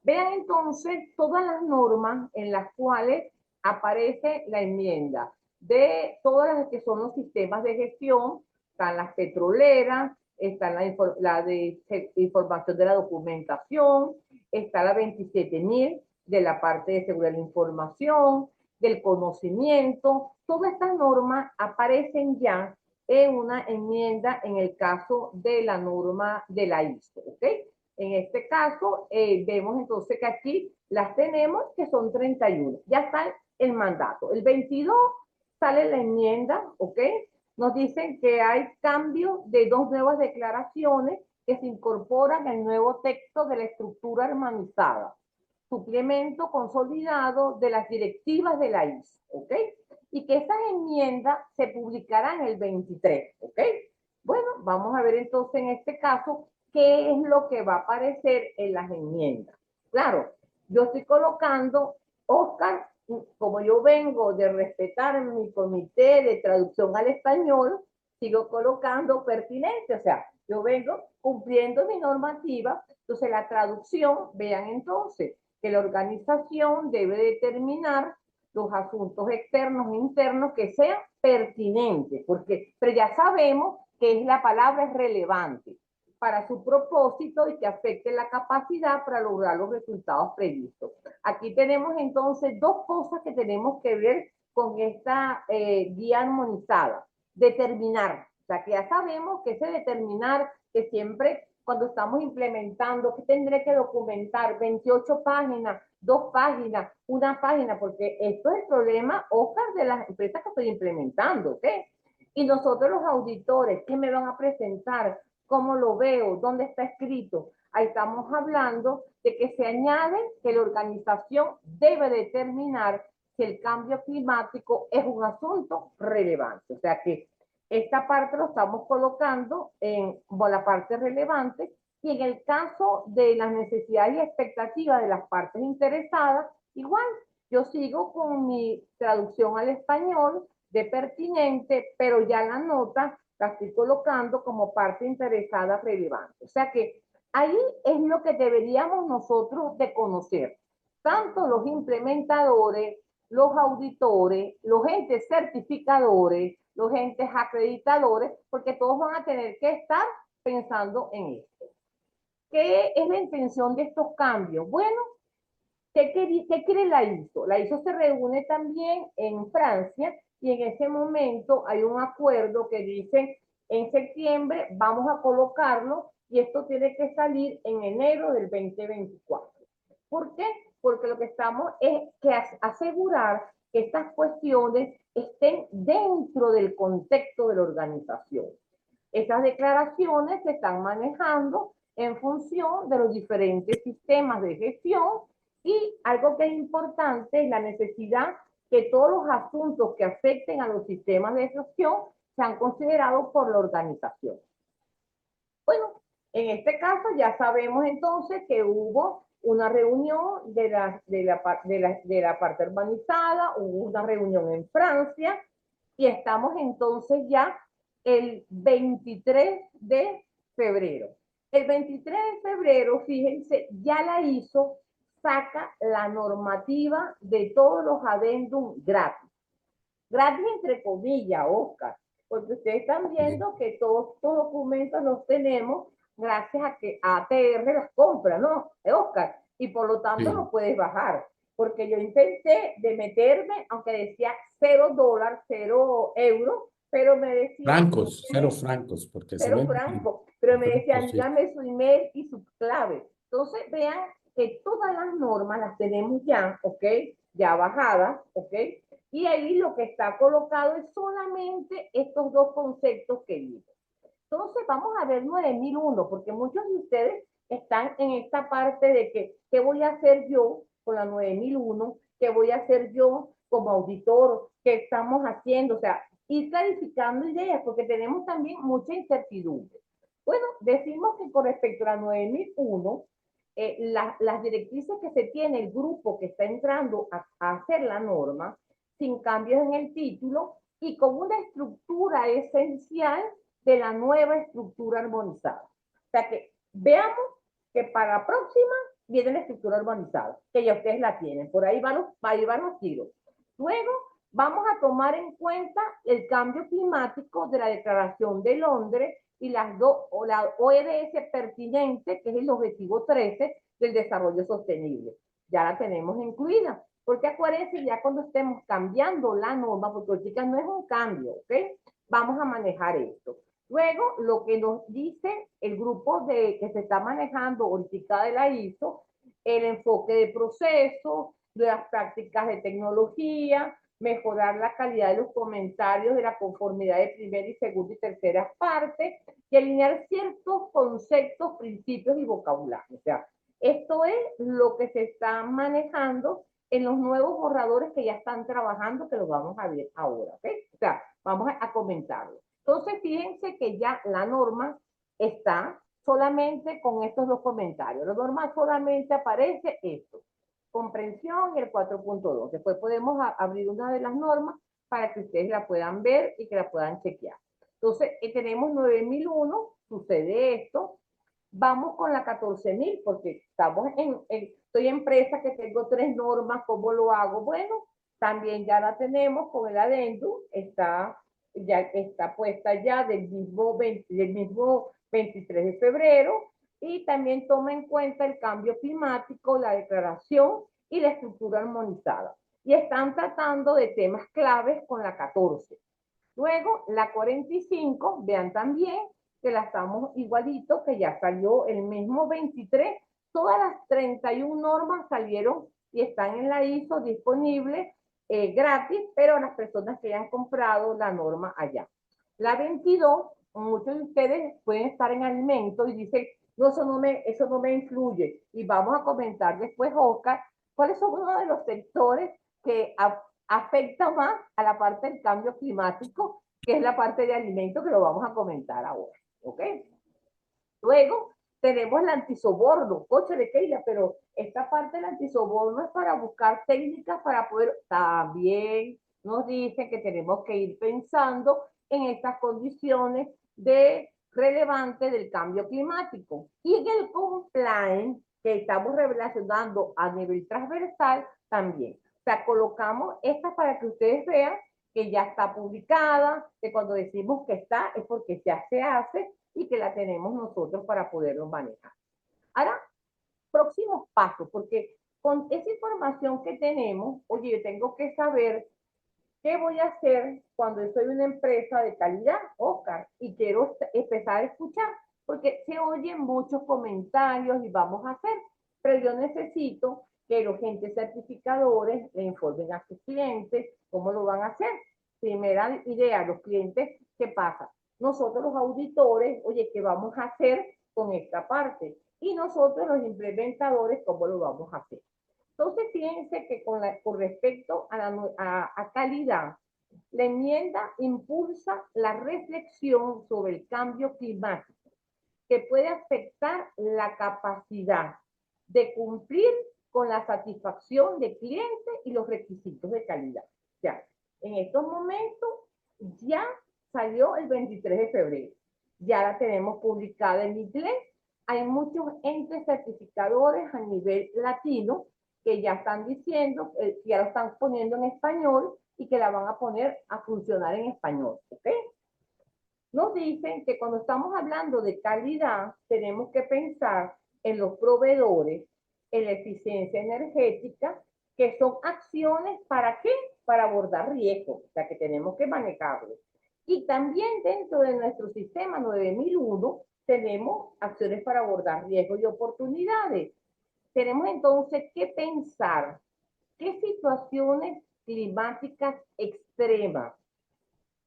Vean entonces todas las normas en las cuales aparece la enmienda de todas las que son los sistemas de gestión, están las petroleras, está la de información de la documentación, está la 27.000 de la parte de seguridad de la información, del conocimiento. Todas estas normas aparecen ya en una enmienda en el caso de la norma de la ISO, ¿ok? En este caso, vemos entonces que aquí las tenemos, que son 31. Ya está el mandato. El 22 sale la enmienda, ¿ok? Nos dicen que hay cambio de 2 nuevas declaraciones que se incorporan al nuevo texto de la estructura armonizada. Suplemento consolidado de las directivas de la ISO, ¿ok? Y que esas enmiendas se publicarán el 23, ¿ok? Bueno, vamos a ver entonces en este caso qué es lo que va a aparecer en las enmiendas. Claro, yo estoy colocando, Oscar, como yo vengo de respetar mi comité de traducción al español, sigo colocando pertinente, o sea, yo vengo cumpliendo mi normativa, entonces la traducción, vean entonces, que la organización debe determinar los asuntos externos e internos que sean pertinentes, pero ya sabemos que la palabra es relevante para su propósito y que afecte la capacidad para lograr los resultados previstos. Aquí tenemos entonces 2 cosas que tenemos que ver con esta guía armonizada. Determinar, o sea que ya sabemos que ese determinar, que siempre cuando estamos implementando, que tendré que documentar 28 páginas, 2 páginas, 1 página, porque esto es el problema, Oscar, de las empresas que estoy implementando, ¿ok? Y nosotros los auditores, ¿qué me van a presentar? ¿Cómo lo veo? ¿Dónde está escrito? Ahí estamos hablando de que se añade que la organización debe determinar si el cambio climático es un asunto relevante. O sea que esta parte lo estamos colocando en la parte relevante y en el caso de las necesidades y expectativas de las partes interesadas, igual, yo sigo con mi traducción al español de pertinente, pero ya la nota la estoy colocando como parte interesada relevante. O sea que ahí es lo que deberíamos nosotros de conocer, tanto los implementadores, los auditores, los entes certificadores, los entes acreditadores, porque todos van a tener que estar pensando en esto. ¿Qué es la intención de estos cambios? Bueno, ¿qué quiere la ISO? La ISO se reúne también en Francia y en ese momento hay un acuerdo que dice en septiembre vamos a colocarlo y esto tiene que salir en enero del 2024. ¿Por qué? Porque lo que estamos es que asegurar que estas cuestiones estén dentro del contexto de la organización. Esas declaraciones se están manejando en función de los diferentes sistemas de gestión y algo que es importante es la necesidad que todos los asuntos que afecten a los sistemas de gestión sean considerados por la organización. Bueno, en este caso ya sabemos entonces que hubo una reunión de la parte urbanizada, hubo una reunión en Francia y estamos entonces ya el 23 de febrero. El 23 de febrero, fíjense, ya la ISO saca la normativa de todos los adendum gratis. Gratis entre comillas, Oscar, porque ustedes están viendo que todos estos documentos los tenemos gracias a que ATR las compra, ¿no, Oscar? Y por lo tanto los puedes bajar. Porque yo intenté de meterme, aunque decía $0, 0 euros, pero me decían... Francos, 0 francos, porque se 0 ven. francos, pero me decían, Sí. dígame su email y su clave. Entonces, vean que todas las normas las tenemos ya, ¿ok? Ya bajadas, ¿ok? Y ahí lo que está colocado es solamente estos 2 conceptos que digo. Entonces, vamos a ver 9001, porque muchos de ustedes están en esta parte de que, ¿qué voy a hacer yo con la 9001? ¿Qué voy a hacer yo como auditor? ¿Qué estamos haciendo? O sea, ir clarificando ideas, porque tenemos también mucha incertidumbre. Bueno, decimos que con respecto a la 9001, las directrices que se tiene el grupo que está entrando a hacer la norma, sin cambios en el título y con una estructura esencial de la nueva estructura armonizada. O sea que veamos que para la próxima viene la estructura armonizada, que ya ustedes la tienen. Por ahí van los tiros. Luego Vamos a tomar en cuenta el cambio climático de la Declaración de Londres y la ODS pertinente, que es el objetivo 13 del desarrollo sostenible. Ya la tenemos incluida, porque acuérdense, ya cuando estemos cambiando la norma, porque ahorita no es un cambio, ¿ok? Vamos a manejar esto. Luego, lo que nos dice el grupo que se está manejando ahorita de la ISO, el enfoque de procesos, de las prácticas de tecnología, mejorar la calidad de los comentarios de la conformidad de primera y segunda y tercera parte, y alinear ciertos conceptos, principios y vocabulario. O sea, esto es lo que se está manejando en los nuevos borradores que ya están trabajando, que los vamos a ver ahora, ¿ok? O sea, vamos a comentarlo. Entonces, fíjense que ya la norma está solamente con estos dos comentarios. La norma solamente aparece esto, comprensión y el 4.2. Después podemos abrir una de las normas para que ustedes la puedan ver y que la puedan chequear. Entonces, tenemos 9001, sucede esto. Vamos con la 14.000, porque estoy empresa que tengo 3 normas, ¿cómo lo hago? Bueno, también ya la tenemos con el adendum, ya está puesta ya del mismo 23 de febrero, y también toma en cuenta el cambio climático, la declaración y la estructura armonizada. Y están tratando de temas claves con la 14. Luego, la 45, vean también que la estamos igualito, que ya salió el mismo 23. Todas las 31 normas salieron y están en la ISO disponibles gratis, pero las personas que hayan comprado la norma allá. La 22, muchos de ustedes pueden estar en alimentos y dicen, no, eso no me influye. Y vamos a comentar después, Oscar, cuáles son uno de los sectores que afecta más a la parte del cambio climático, que es la parte de alimentos, que lo vamos a comentar ahora, ¿ok? Luego tenemos el antisoborno, cóchale, Keila, pero esta parte del antisoborno es para buscar técnicas para poder, también nos dice que tenemos que ir pensando en estas condiciones de relevante del cambio climático. Y en el compliance, que estamos relacionando a nivel transversal, también. O sea, colocamos estas para que ustedes vean que ya está publicada, que cuando decimos que está es porque ya se hace y que la tenemos nosotros para poderlo manejar. Ahora, próximos pasos, porque con esa información que tenemos, oye, yo tengo que saber qué voy a hacer cuando soy una empresa de calidad, Oscar, y quiero empezar a escuchar, porque se oyen muchos comentarios y vamos a hacer, pero yo necesito que los agentes certificadores le informen a sus clientes cómo lo van a hacer. Primera idea, los clientes, ¿qué pasa? Nosotros los auditores, oye, ¿qué vamos a hacer con esta parte? Y nosotros los implementadores, ¿cómo lo vamos a hacer? Entonces, fíjense que con respecto a calidad, la enmienda impulsa la reflexión sobre el cambio climático, que puede afectar la capacidad de cumplir con la satisfacción de clientes y los requisitos de calidad. Ya, en estos momentos ya salió el 23 de febrero, ya la tenemos publicada en inglés. Hay muchos entes certificadores a nivel latino que ya están diciendo, que ya lo están poniendo en español y que la van a poner a funcionar en español, ¿ok? Nos dicen que cuando estamos hablando de calidad, tenemos que pensar en los proveedores, en la eficiencia energética, que son acciones ¿para qué? Para abordar riesgos, o sea que tenemos que manejarlos. Y también dentro de nuestro sistema 9001 tenemos acciones para abordar riesgos y oportunidades. Tenemos entonces que pensar qué situaciones climáticas extremas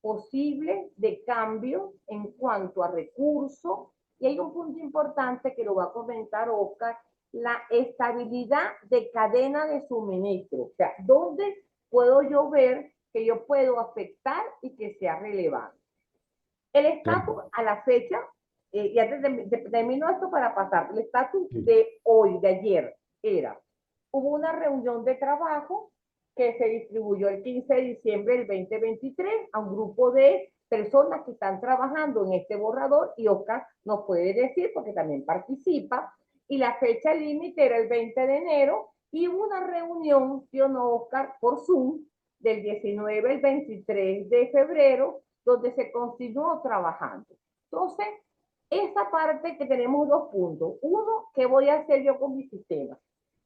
posibles de cambio en cuanto a recursos. Y hay un punto importante que lo va a comentar Oscar, la estabilidad de cadena de suministro. O sea, ¿dónde puedo yo ver que yo puedo afectar y que sea relevante? El estatus a la fecha, y antes termino esto para pasar, el estatus de hoy, de ayer, era, hubo una reunión de trabajo que se distribuyó el 15 de diciembre del 2023 a un grupo de personas que están trabajando en este borrador, y Oscar nos puede decir, porque también participa, y la fecha límite era el 20 de enero, y hubo una reunión, ¿sí o no, Oscar? Por Zoom, del 19 al 23 de febrero, donde se continuó trabajando. Entonces, esa parte que tenemos dos puntos. Uno, ¿qué voy a hacer yo con mi sistema?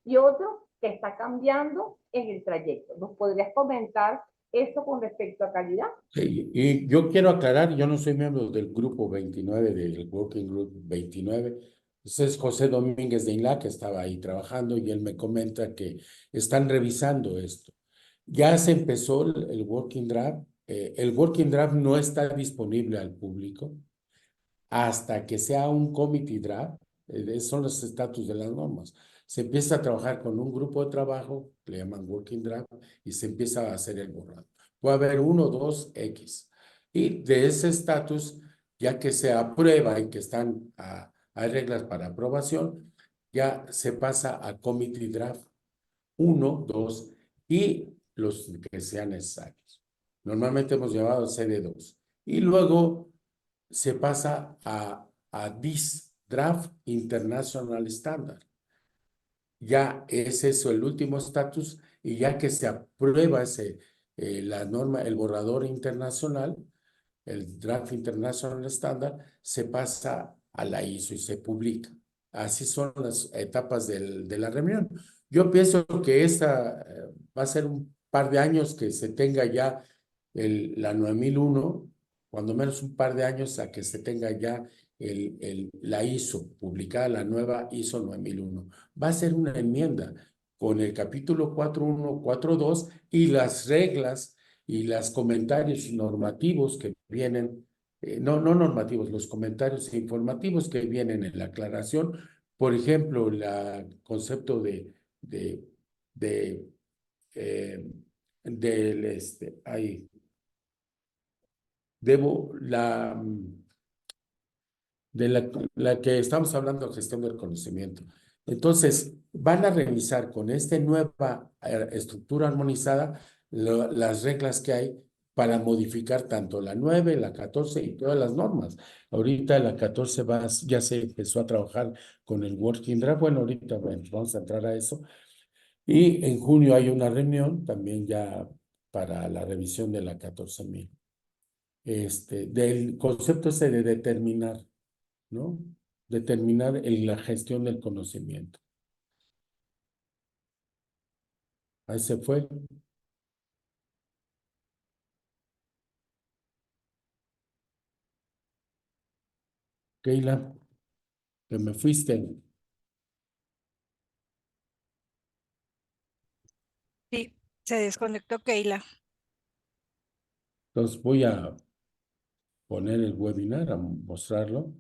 Y otro, que está cambiando en el trayecto. ¿Nos podrías comentar eso con respecto a calidad? Sí, y yo quiero aclarar, yo no soy miembro del grupo 29, del Working Group 29. Ese es José Domínguez de Inla, que estaba ahí trabajando, y él me comenta que están revisando esto. Ya se empezó el Working Draft. El Working Draft no está disponible al público hasta que sea un Committee Draft. Son los estatus de las normas. Se empieza a trabajar con un grupo de trabajo, le llaman Working Draft, y se empieza a hacer el borrado. Puede haber uno, dos, X. Y de ese estatus, ya que se aprueba y que hay reglas para aprobación, ya se pasa a Committee Draft uno, dos y los que sean necesarios. Normalmente hemos llevado CD2. Y luego se pasa a DIS, Draft International Standard. Ya es eso el último estatus, y ya que se aprueba la norma, el borrador internacional, el Draft International Standard, se pasa a la ISO y se publica. Así son las etapas de la reunión. Yo pienso que esta va a ser un par de años que se tenga ya la 9001, cuando menos un par de años a que se tenga ya la ISO, publicada la nueva ISO 9001. Va a ser una enmienda con el capítulo 4.1, 4.2 y las reglas y los comentarios normativos que vienen, no normativos, los comentarios informativos que vienen en la aclaración. Por ejemplo, el concepto de, de, eh, del, ahí, debo, de la que estamos hablando, gestión del conocimiento. Entonces, van a revisar con esta nueva estructura armonizada las reglas que hay para modificar tanto la 9, la 14 y todas las normas. Ahorita la 14 ya se empezó a trabajar con el Working Draft. Bueno, ahorita vamos a entrar a eso. Y en junio hay una reunión también ya para la revisión de la 14.000. Del concepto ese de determinar, ¿no? Determinar la gestión del conocimiento. Ahí se fue. Keila, que me fuiste. Sí, se desconectó Keila. Entonces voy a poner el webinar, a mostrarlo.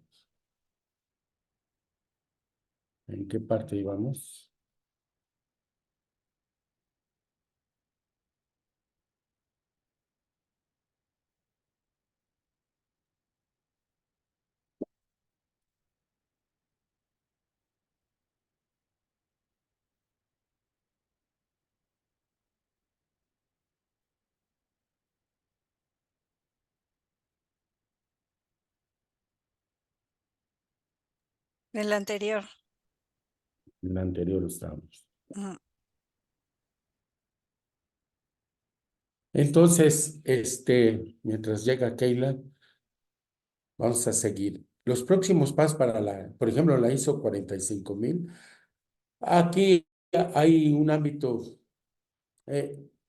¿En qué parte íbamos? En la anterior. En la anterior estábamos. Ujú. Entonces, mientras llega Keila, vamos a seguir. Los próximos pasos para por ejemplo, la ISO 45.000. Aquí hay un ámbito,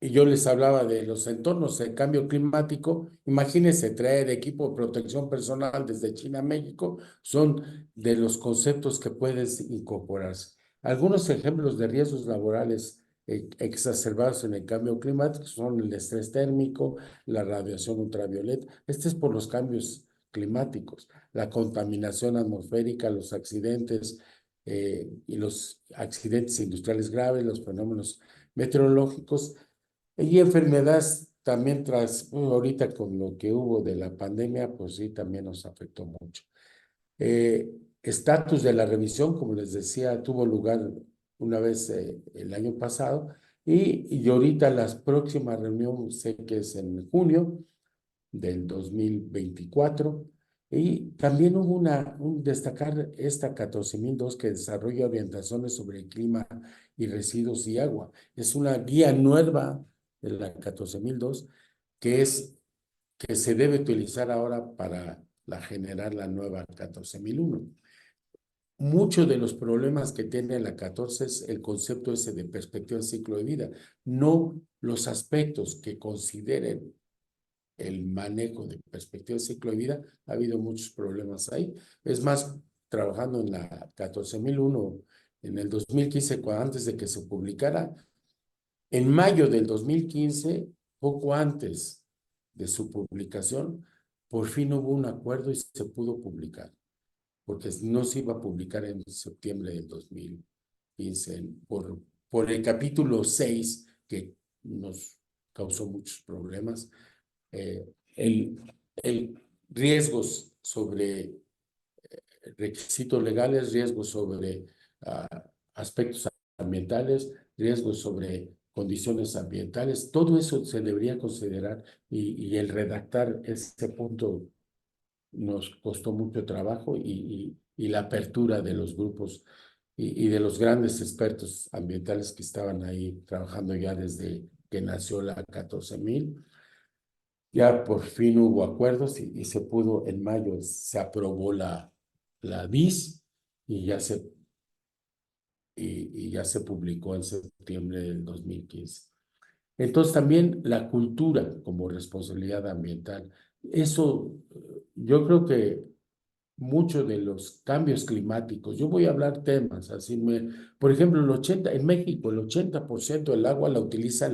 y yo les hablaba de los entornos de cambio climático. Imagínense traer equipo de protección personal desde China a México, son de los conceptos que puedes incorporarse. Algunos ejemplos de riesgos laborales exacerbados en el cambio climático son el estrés térmico, la radiación ultravioleta. Este es por los cambios climáticos, la contaminación atmosférica, los accidentes y los accidentes industriales graves, los fenómenos meteorológicos y enfermedades también ahorita con lo que hubo de la pandemia, pues sí, también nos afectó mucho. Estatus de la revisión, como les decía, tuvo lugar una vez el año pasado, y ahorita las próximas reuniones, sé que es en junio del 2024, y también hubo destacar esta 14.002 que desarrolla orientaciones sobre el clima y residuos y agua. Es una guía nueva de la 14002, que se debe utilizar ahora para generar la nueva 14001. Muchos de los problemas que tiene la 14 es el concepto ese de perspectiva de ciclo de vida, no los aspectos que consideren el manejo de perspectiva de ciclo de vida. Ha habido muchos problemas ahí. Es más, trabajando en la 14001 en el 2015, antes de que se publicara, en mayo del 2015, poco antes de su publicación, por fin hubo un acuerdo y se pudo publicar, porque no se iba a publicar en septiembre del 2015 por el capítulo 6, que nos causó muchos problemas. El riesgos sobre requisitos legales, riesgos sobre aspectos ambientales, riesgos sobre condiciones ambientales, todo eso se debería considerar, y el redactar ese punto nos costó mucho trabajo, y la apertura de los grupos y de los grandes expertos ambientales que estaban ahí trabajando ya desde que nació la 14000. Ya por fin hubo acuerdos y se pudo, en mayo se aprobó la BIS, y ya se publicó en septiembre del 2015. Entonces también la cultura como responsabilidad ambiental. Eso, yo creo que muchos de los cambios climáticos, yo voy a hablar temas, por ejemplo, en México, el 80% del agua la utiliza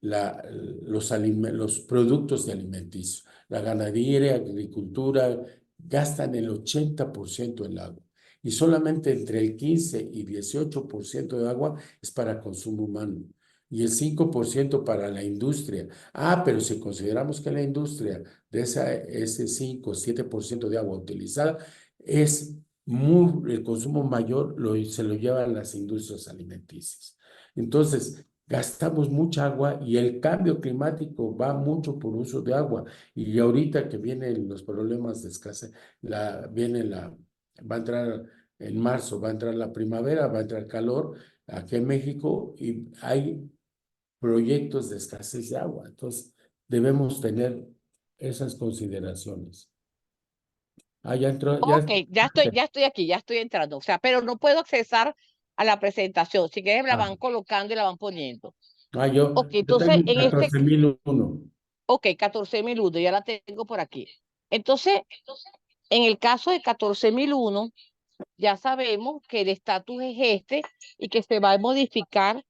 los productos de alimenticios. La ganadería, agricultura, gastan el 80% del agua. Y solamente entre el 15 y 18% de agua es para consumo humano, y el 5% para la industria. Pero si consideramos que la industria de ese 5 o 7% de agua utilizada, el consumo mayor se lo llevan las industrias alimenticias. Entonces, gastamos mucha agua, y el cambio climático va mucho por uso de agua. Y ahorita que vienen los problemas de escasez, va a entrar en marzo, va a entrar la primavera, va a entrar calor aquí en México, y hay proyectos de escasez de agua. Entonces, debemos tener esas consideraciones. Ya entró, ya. Ok, ya estoy aquí, ya estoy entrando. O sea, pero no puedo accesar a la presentación. Si quieres, la van colocando y la van poniendo. Yo Ok, entonces tengo 14001. Ok, 14001, ya la tengo por aquí. Entonces, en el caso de 14001, ya sabemos que el estatus es este y que se va a modificar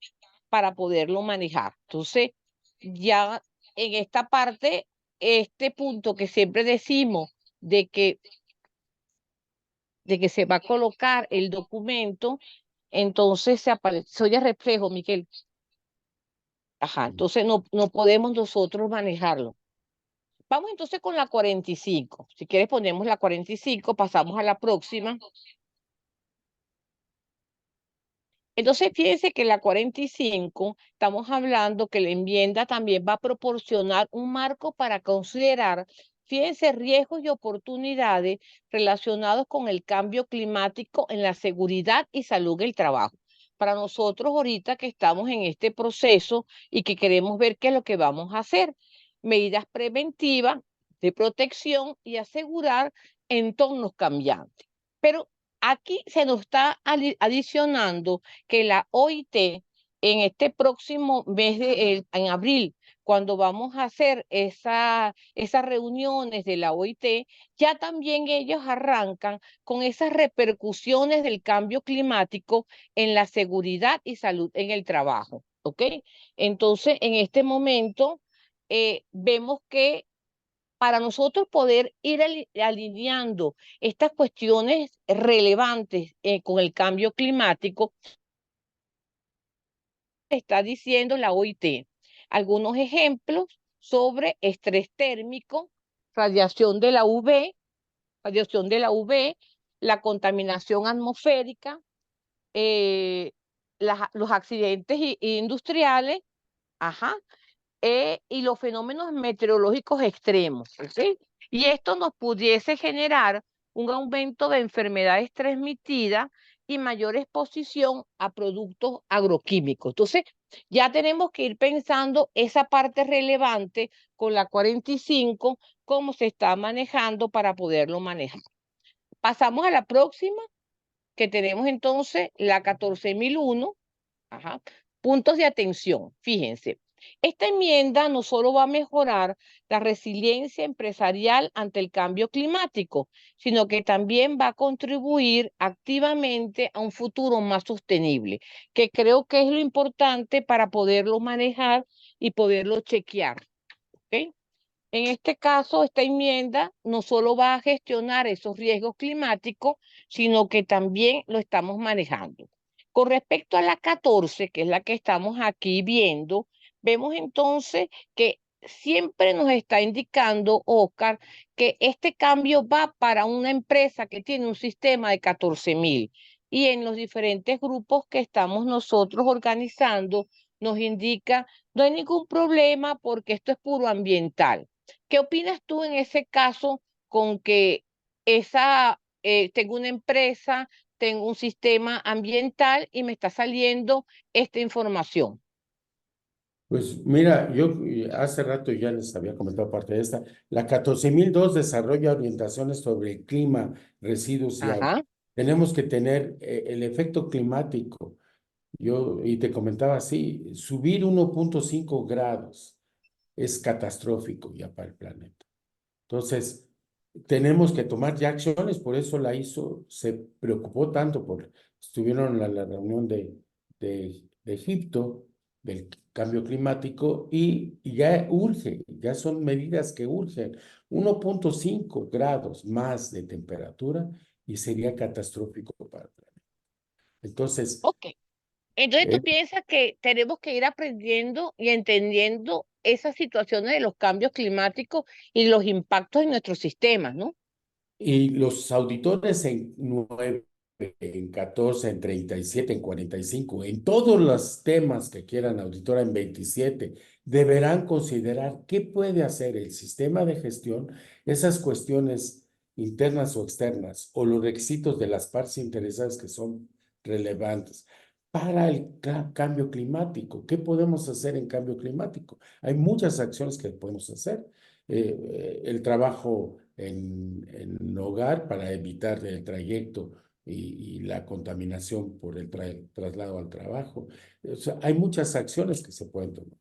para poderlo manejar. Entonces, ya en esta parte, este punto que siempre decimos de que se va a colocar el documento, entonces se aparece, soy el reflejo, Miguel. Ajá, entonces no podemos nosotros manejarlo. Vamos entonces con la 45. Si quieres ponemos la 45, pasamos a la próxima. Entonces, fíjense que la 45, estamos hablando que la enmienda también va a proporcionar un marco para considerar, fíjense, riesgos y oportunidades relacionados con el cambio climático en la seguridad y salud del trabajo. Para nosotros ahorita que estamos en este proceso y que queremos ver qué es lo que vamos a hacer, medidas preventivas de protección y asegurar entornos cambiantes. Pero aquí se nos está adicionando que la OIT en este próximo mes en abril, cuando vamos a hacer esas reuniones de la OIT, ya también ellos arrancan con esas repercusiones del cambio climático en la seguridad y salud en el trabajo, ¿ok? Entonces, en este momento, vemos que para nosotros poder ir alineando estas cuestiones relevantes con el cambio climático, está diciendo la OIT. Algunos ejemplos sobre estrés térmico, radiación de la UV, la contaminación atmosférica, los accidentes industriales, ajá, y los fenómenos meteorológicos extremos, ¿sí? Y esto nos pudiese generar un aumento de enfermedades transmitidas y mayor exposición a productos agroquímicos. Entonces, ya tenemos que ir pensando esa parte relevante con la 45, cómo se está manejando para poderlo manejar. Pasamos a la próxima, que tenemos entonces la 14.001. Ajá. Puntos de atención, fíjense. Esta enmienda no solo va a mejorar la resiliencia empresarial ante el cambio climático, sino que también va a contribuir activamente a un futuro más sostenible, que creo que es lo importante para poderlo manejar y poderlo chequear. ¿Ok? En este caso, esta enmienda no solo va a gestionar esos riesgos climáticos, sino que también lo estamos manejando. Con respecto a la 14, que es la que estamos aquí viendo, vemos entonces que siempre nos está indicando, Oscar, que este cambio va para una empresa que tiene un sistema de 14.000. Y en los diferentes grupos que estamos nosotros organizando, nos indica, no hay ningún problema porque esto es puro ambiental. ¿Qué opinas tú en ese caso con que tengo una empresa, tengo un sistema ambiental y me está saliendo esta información? Pues mira, yo hace rato ya les había comentado parte de esta. La 14.002 desarrolla orientaciones sobre el clima, residuos y agua. Ajá. Tenemos que tener el efecto climático. Y te comentaba así, subir 1.5 grados es catastrófico ya para el planeta. Entonces, tenemos que tomar ya acciones, por eso la ISO se preocupó tanto estuvieron en la reunión de Egipto del cambio climático y ya urge, ya son medidas que urgen. 1.5 grados más de temperatura y sería catastrófico para el planeta. Entonces, Ok. Entonces tú eh, piensas que tenemos que ir aprendiendo y entendiendo esas situaciones de los cambios climáticos y los impactos en nuestros sistemas, ¿no? y los auditores en 9, en 14, en 37, en 45, en todos los temas que quieran auditora en 27, deberán considerar qué puede hacer el sistema de gestión, esas cuestiones internas o externas, o los requisitos de las partes interesadas que son relevantes para el cambio climático. ¿Qué podemos hacer en cambio climático? Hay muchas acciones que podemos hacer. El trabajo en hogar para evitar el trayecto y la contaminación por el traslado al trabajo. O sea, hay muchas acciones que se pueden tomar.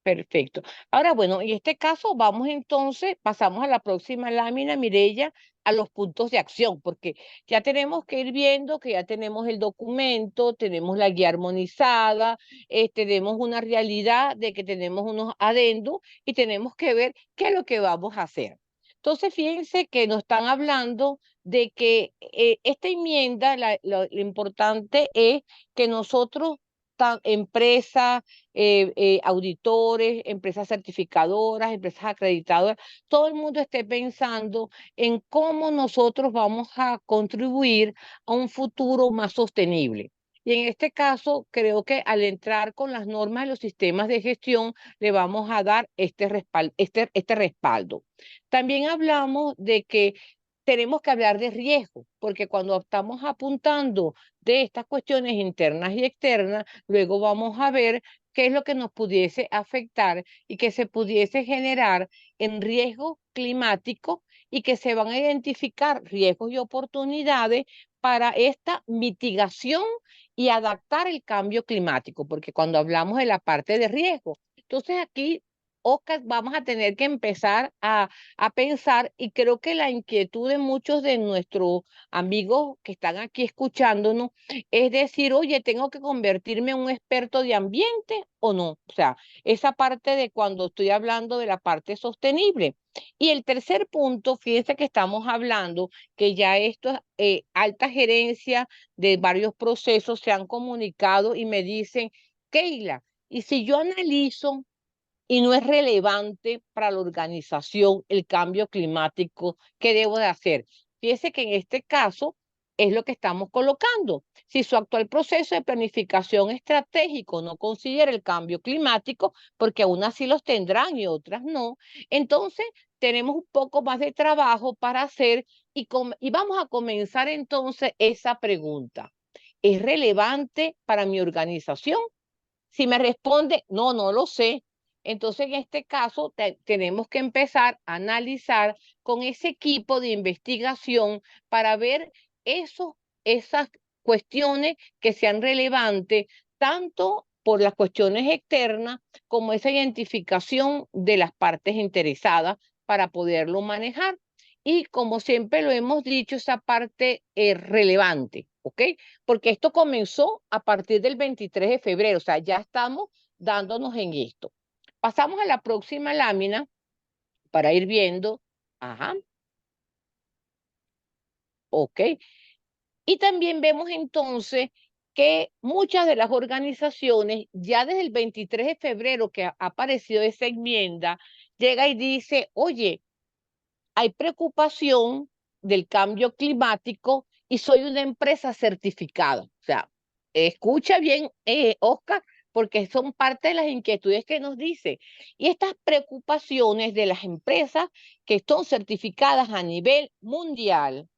Perfecto. Ahora, bueno, en este caso vamos entonces, pasamos a la próxima lámina, Mireya, a los puntos de acción, porque ya tenemos que ir viendo que ya tenemos el documento, tenemos la guía armonizada, tenemos una realidad de que tenemos unos adendos y tenemos que ver qué es lo que vamos a hacer. Entonces, fíjense que nos están hablando de que esta enmienda, lo importante es que nosotros, empresas, auditores, empresas certificadoras, empresas acreditadoras, todo el mundo esté pensando en cómo nosotros vamos a contribuir a un futuro más sostenible. Y en este caso, creo que al entrar con las normas de los sistemas de gestión, le vamos a dar este respaldo. También hablamos de que tenemos que hablar de riesgo, porque cuando estamos apuntando de estas cuestiones internas y externas, luego vamos a ver qué es lo que nos pudiese afectar y que se pudiese generar en riesgo climático y que se van a identificar riesgos y oportunidades para esta mitigación y adaptar el cambio climático, porque cuando hablamos de la parte de riesgo, entonces aquí, Oscar, vamos a tener que empezar a pensar y creo que la inquietud de muchos de nuestros amigos que están aquí escuchándonos es decir, oye, ¿tengo que convertirme en un experto de ambiente o no? O sea, esa parte de cuando estoy hablando de la parte sostenible. Y el tercer punto, fíjense que estamos hablando que ya esto, alta gerencia de varios procesos se han comunicado y me dicen, Keila, y si yo analizo y no es relevante para la organización el cambio climático, ¿qué debo de hacer? Fíjese que en este caso es lo que estamos colocando. Si su actual proceso de planificación estratégico no considera el cambio climático, porque unas sí los tendrán y otras no, entonces tenemos un poco más de trabajo para hacer y vamos a comenzar entonces esa pregunta. ¿Es relevante para mi organización? Si me responde, no, no lo sé, entonces en este caso tenemos que empezar a analizar con ese equipo de investigación para ver esas cuestiones que sean relevantes, tanto por las cuestiones externas como esa identificación de las partes interesadas para poderlo manejar. Y como siempre lo hemos dicho, esa parte es relevante, ¿ok? Porque esto comenzó a partir del 23 de febrero, o sea, ya estamos dándonos en esto. Pasamos a la próxima lámina para ir viendo. Ajá, ok. Y también vemos entonces que muchas de las organizaciones, ya desde el 23 de febrero que ha aparecido esa enmienda, llega y dice, oye, hay preocupación del cambio climático y soy una empresa certificada. O sea, escucha bien, Oscar, porque son parte de las inquietudes que nos dice. Y estas preocupaciones de las empresas que son certificadas a nivel mundial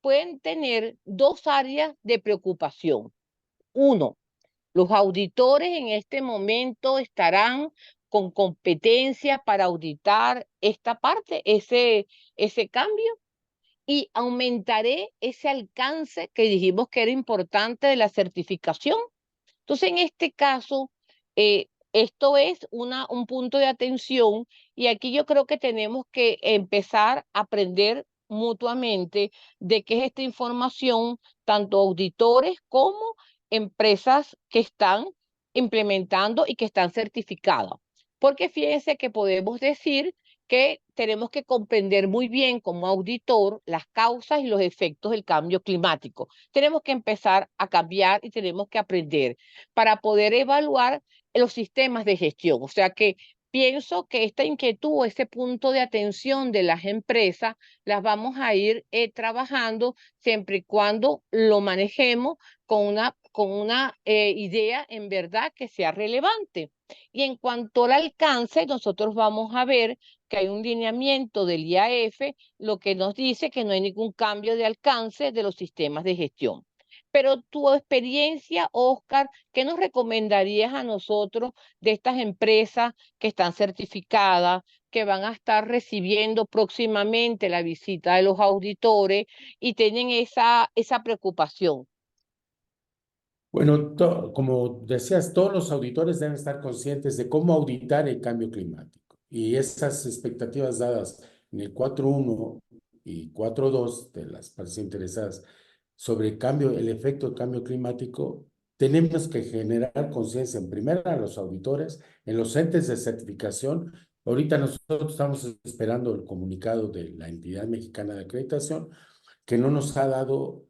pueden tener dos áreas de preocupación. Uno, los auditores en este momento estarán con competencia para auditar esta parte, ese cambio, y aumentaré ese alcance que dijimos que era importante de la certificación. Entonces, en este caso, esto es un punto de atención y aquí yo creo que tenemos que empezar a aprender mutuamente de qué es esta información, tanto auditores como empresas que están implementando y que están certificadas. Porque fíjense que podemos decir que tenemos que comprender muy bien como auditor las causas y los efectos del cambio climático. Tenemos que empezar a cambiar y tenemos que aprender para poder evaluar los sistemas de gestión. O sea que pienso que esta inquietud o ese punto de atención de las empresas las vamos a ir trabajando siempre y cuando lo manejemos con una idea en verdad que sea relevante. Y en cuanto al alcance, nosotros vamos a ver que hay un lineamiento del IAF, lo que nos dice que no hay ningún cambio de alcance de los sistemas de gestión. Pero tu experiencia, Oscar, ¿qué nos recomendarías a nosotros de estas empresas que están certificadas, que van a estar recibiendo próximamente la visita de los auditores y tienen esa preocupación? Bueno, como decías, todos los auditores deben estar conscientes de cómo auditar el cambio climático. Y esas expectativas dadas en el 4.1 y 4.2 de las partes interesadas sobre el cambio, el efecto del cambio climático, tenemos que generar conciencia en primera a los auditores, en los entes de certificación. Ahorita nosotros estamos esperando el comunicado de la entidad mexicana de acreditación, que no nos ha dado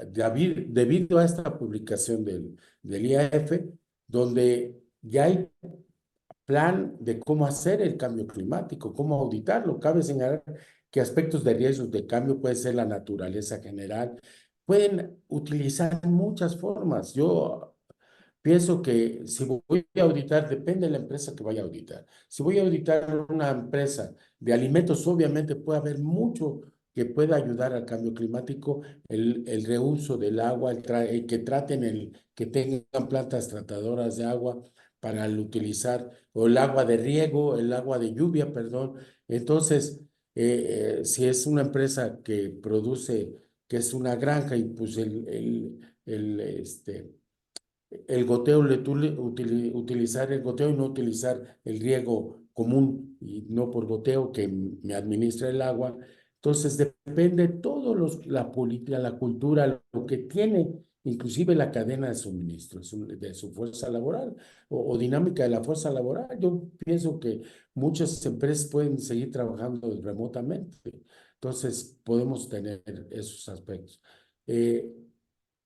debido a esta publicación del IAF, donde ya hay plan de cómo hacer el cambio climático, cómo auditarlo. Cabe señalar que aspectos de riesgos de cambio puede ser la naturaleza general, pueden utilizar muchas formas. Yo pienso que si voy a auditar, depende de la empresa que vaya a auditar. Si voy a auditar una empresa de alimentos, obviamente puede haber mucho que pueda ayudar al cambio climático, el reuso del agua, el que traten, que tengan plantas tratadoras de agua para el utilizar, o el agua de riego, el agua de lluvia, perdón. Entonces, si es una empresa que produce, que es una granja y pues el goteo, utilizar el goteo y no utilizar el riego común y no por goteo que me administra el agua. Entonces depende todo la política, la cultura, lo que tiene, inclusive la cadena de suministro, de su fuerza laboral o dinámica de la fuerza laboral. Yo pienso que muchas empresas pueden seguir trabajando remotamente. Entonces podemos tener esos aspectos.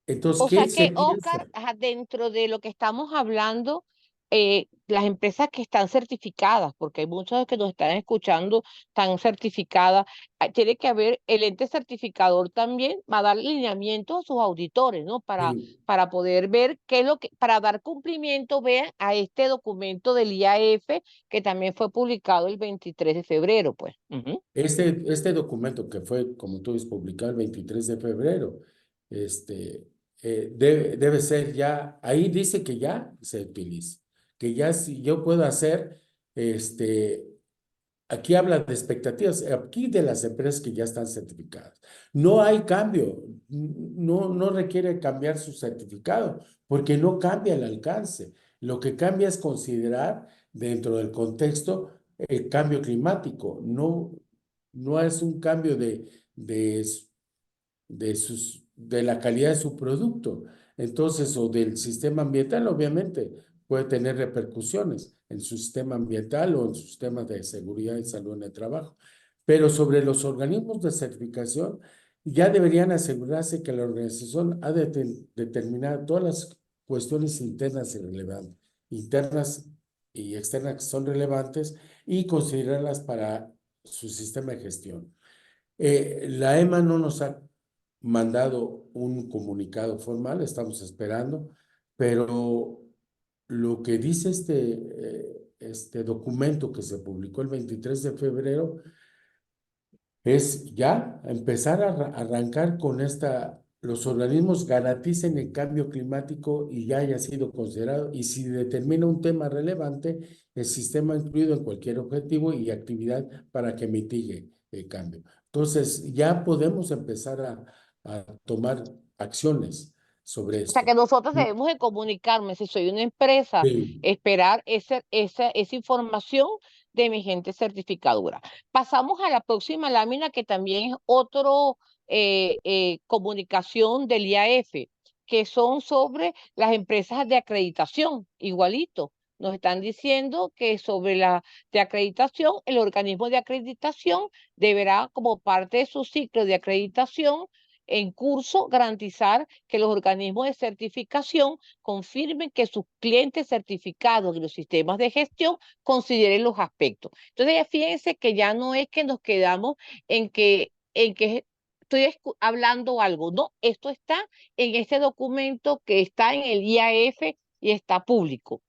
Entonces, O ¿qué sea se que, Oscar, piensa? dentro de lo que estamos hablando, las empresas que están certificadas, porque hay muchos que nos están escuchando, están certificadas, tiene que haber el ente certificador también, va a dar lineamientos a sus auditores, ¿no? Sí. Para poder ver qué es lo que, para dar cumplimiento, vean, a este documento del IAF, que también fue publicado el 23 de febrero, pues. Ujú. Este documento que fue, como tú dices, publicado el 23 de febrero, debe ser ya, ahí dice que ya se utiliza, que ya si yo puedo hacer, aquí habla de expectativas, aquí de las empresas que ya están certificadas. No hay cambio, no requiere cambiar su certificado, porque no cambia el alcance. Lo que cambia es considerar dentro del contexto el cambio climático, no es un cambio de la calidad de su producto. Entonces, o del sistema ambiental, obviamente, puede tener repercusiones en su sistema ambiental o en su sistema de seguridad y salud en el trabajo. Pero sobre los organismos de certificación, ya deberían asegurarse que la organización ha de determinar todas las cuestiones internas y relevantes, internas y externas que son relevantes y considerarlas para su sistema de gestión. La EMA no nos ha mandado un comunicado formal, estamos esperando, pero lo que dice este documento que se publicó el 23 de febrero es ya empezar a arrancar con los organismos garanticen el cambio climático y ya haya sido considerado, y si determina un tema relevante, el sistema incluido en cualquier objetivo y actividad para que mitigue el cambio. Entonces, ya podemos empezar a tomar acciones sobre O sea que esto. nosotros debemos de comunicarme, si soy una empresa, Sí, esperar esa información de mi gente certificadora. Pasamos a la próxima lámina, que también es otro comunicación del IAF, que son sobre las empresas de acreditación, igualito. Nos están diciendo que sobre la de acreditación, el organismo de acreditación deberá, como parte de su ciclo de acreditación en curso, garantizar que los organismos de certificación confirmen que sus clientes certificados en los sistemas de gestión consideren los aspectos. Entonces, ya fíjense que ya no es que nos quedamos en que estoy hablando algo, no, esto está en este documento que está en el IAF y está público.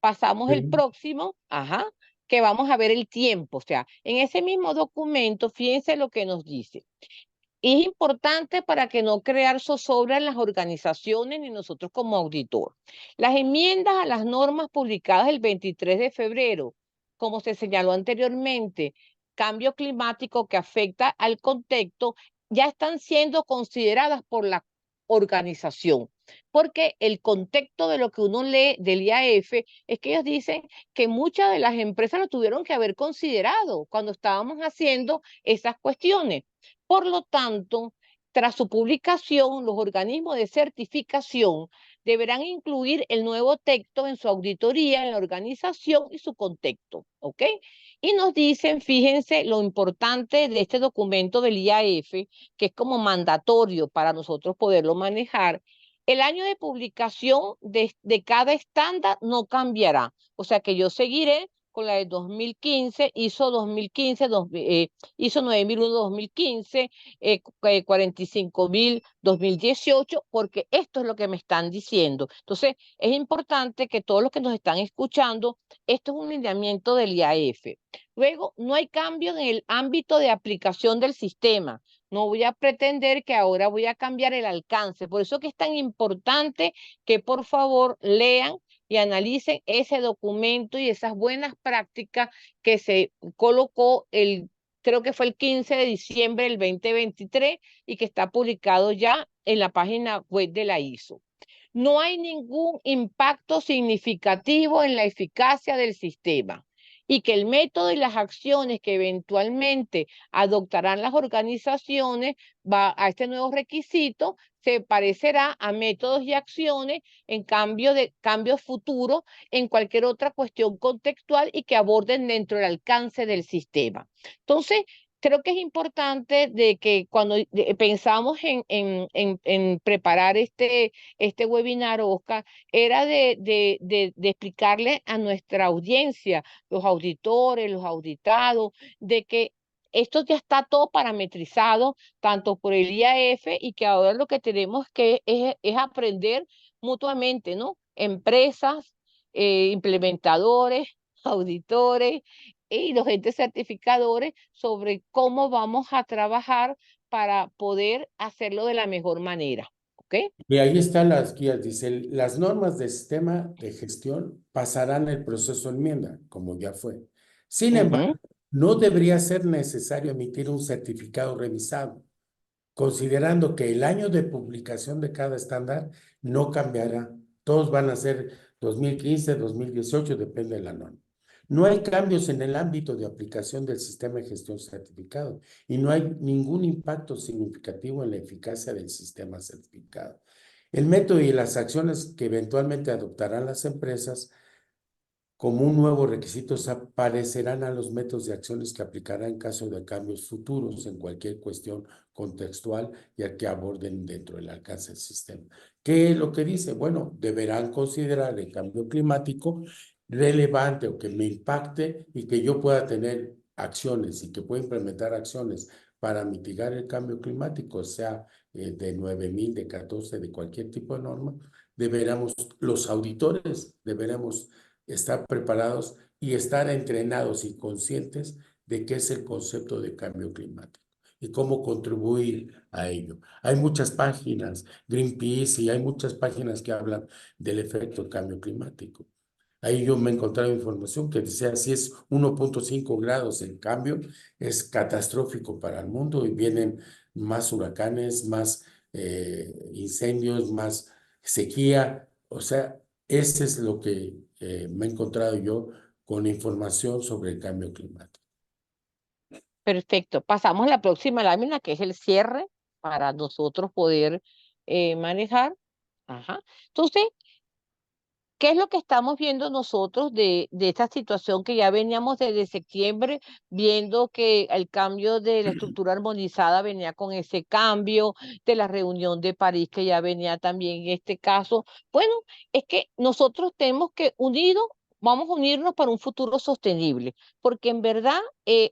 Pasamos el sí, próximo, ajá, que vamos a ver el tiempo. O sea, en ese mismo documento, fíjense lo que nos dice. Es importante para que no crear zozobra en las organizaciones ni nosotros como auditor. Las enmiendas a las normas publicadas el 23 de febrero, como se señaló anteriormente, cambio climático que afecta al contexto, ya están siendo consideradas por la organización. Porque el contexto de lo que uno lee del IAF es que ellos dicen que muchas de las empresas lo tuvieron que haber considerado cuando estábamos haciendo esas cuestiones. Por lo tanto, tras su publicación, los organismos de certificación deberán incluir el nuevo texto en su auditoría, en la organización y su contexto, ¿ok? Y nos dicen, fíjense lo importante de este documento del IAF, que es como mandatorio para nosotros poderlo manejar. El año de publicación de cada estándar no cambiará, o sea que yo seguiré con la de 2015, ISO 2015, ISO 9001-2015, 45.000 2018, porque esto es lo que me están diciendo. Entonces, es importante que todos los que nos están escuchando, esto es un lineamiento del IAF. Luego, no hay cambio en el ámbito de aplicación del sistema. No voy a pretender que ahora voy a cambiar el alcance. Por eso que es tan importante que por favor lean y analicen ese documento y esas buenas prácticas que se colocó creo que fue el 15 de diciembre del 2023 y que está publicado ya en la página web de la ISO. No hay ningún impacto significativo en la eficacia del sistema y que el método y las acciones que eventualmente adoptarán las organizaciones a este nuevo requisito se parecerá a métodos y acciones en cambios futuros en cualquier otra cuestión contextual y que aborden dentro del alcance del sistema. Entonces, creo que es importante de que cuando pensamos en preparar este webinar, Oscar, era de explicarle a nuestra audiencia, los auditores, los auditados, de que esto ya está todo parametrizado, tanto por el IAF, y que ahora lo que tenemos que es aprender mutuamente, ¿no? Empresas, implementadores, auditores y los entes certificadores sobre cómo vamos a trabajar para poder hacerlo de la mejor manera. ¿Ok? Y ahí están las guías, dice, las normas de sistema de gestión pasarán el proceso de enmienda, como ya fue. Sin embargo, no debería ser necesario emitir un certificado revisado, considerando que el año de publicación de cada estándar no cambiará. Todos van a ser 2015, 2018, depende de la norma. No hay cambios en el ámbito de aplicación del sistema de gestión certificado y no hay ningún impacto significativo en la eficacia del sistema certificado. El método y las acciones que eventualmente adoptarán las empresas como un nuevo requisito se aparecerán a los métodos de acciones que aplicará en caso de cambios futuros en cualquier cuestión contextual y a que aborden dentro del alcance del sistema. ¿Qué es lo que dice? Bueno, deberán considerar el cambio climático relevante o que me impacte y que yo pueda tener acciones y que pueda implementar acciones para mitigar el cambio climático, sea de 9,000, de 14, de cualquier tipo de norma. Los auditores deberemos estar preparados y estar entrenados y conscientes de qué es el concepto de cambio climático y cómo contribuir a ello. Hay muchas páginas, Greenpeace, y hay muchas páginas que hablan del efecto del cambio climático. Ahí yo me he encontrado información que decía, si es 1.5 grados el cambio, es catastrófico para el mundo y vienen más huracanes, más incendios, más sequía. O sea, ese es lo que me he encontrado yo con información sobre el cambio climático. Perfecto. Pasamos a la próxima lámina, que es el cierre para nosotros poder manejar. Ajá. Entonces, ¿qué es lo que estamos viendo nosotros de esta situación que ya veníamos desde septiembre, viendo que el cambio de la estructura armonizada venía con ese cambio, de la reunión de París que ya venía también en este caso? Bueno, es que nosotros tenemos que vamos a unirnos para un futuro sostenible, porque en verdad,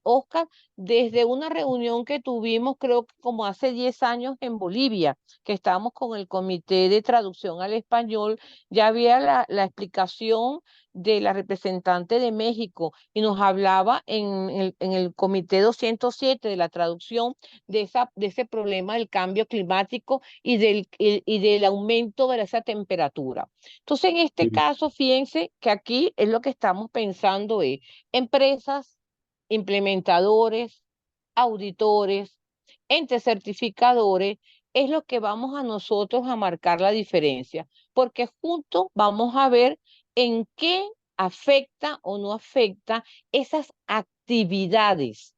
Oscar, desde una reunión que tuvimos, creo que como hace 10 años en Bolivia, que estábamos con el Comité de Traducción al Español, ya había la explicación de la representante de México y nos hablaba en el Comité 207 de la traducción de ese problema del cambio climático y del aumento de esa temperatura. Entonces, en este caso, fíjense que aquí es lo que estamos pensando es empresas, implementadores, auditores, entes certificadores, es lo que vamos a nosotros a marcar la diferencia, porque juntos vamos a ver en qué afecta o no afecta esas actividades.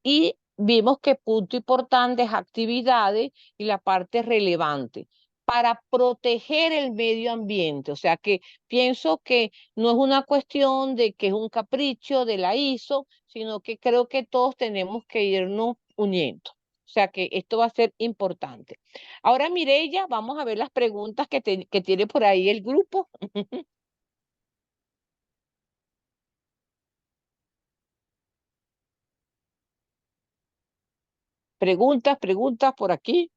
Y vimos que punto importante es actividades y la parte relevante para proteger el medio ambiente. O sea que pienso que no es una cuestión de que es un capricho de la ISO, sino que creo que todos tenemos que irnos uniendo. O sea que esto va a ser importante. Ahora, Mireya, vamos a ver las preguntas que tiene por ahí el grupo. Preguntas por aquí.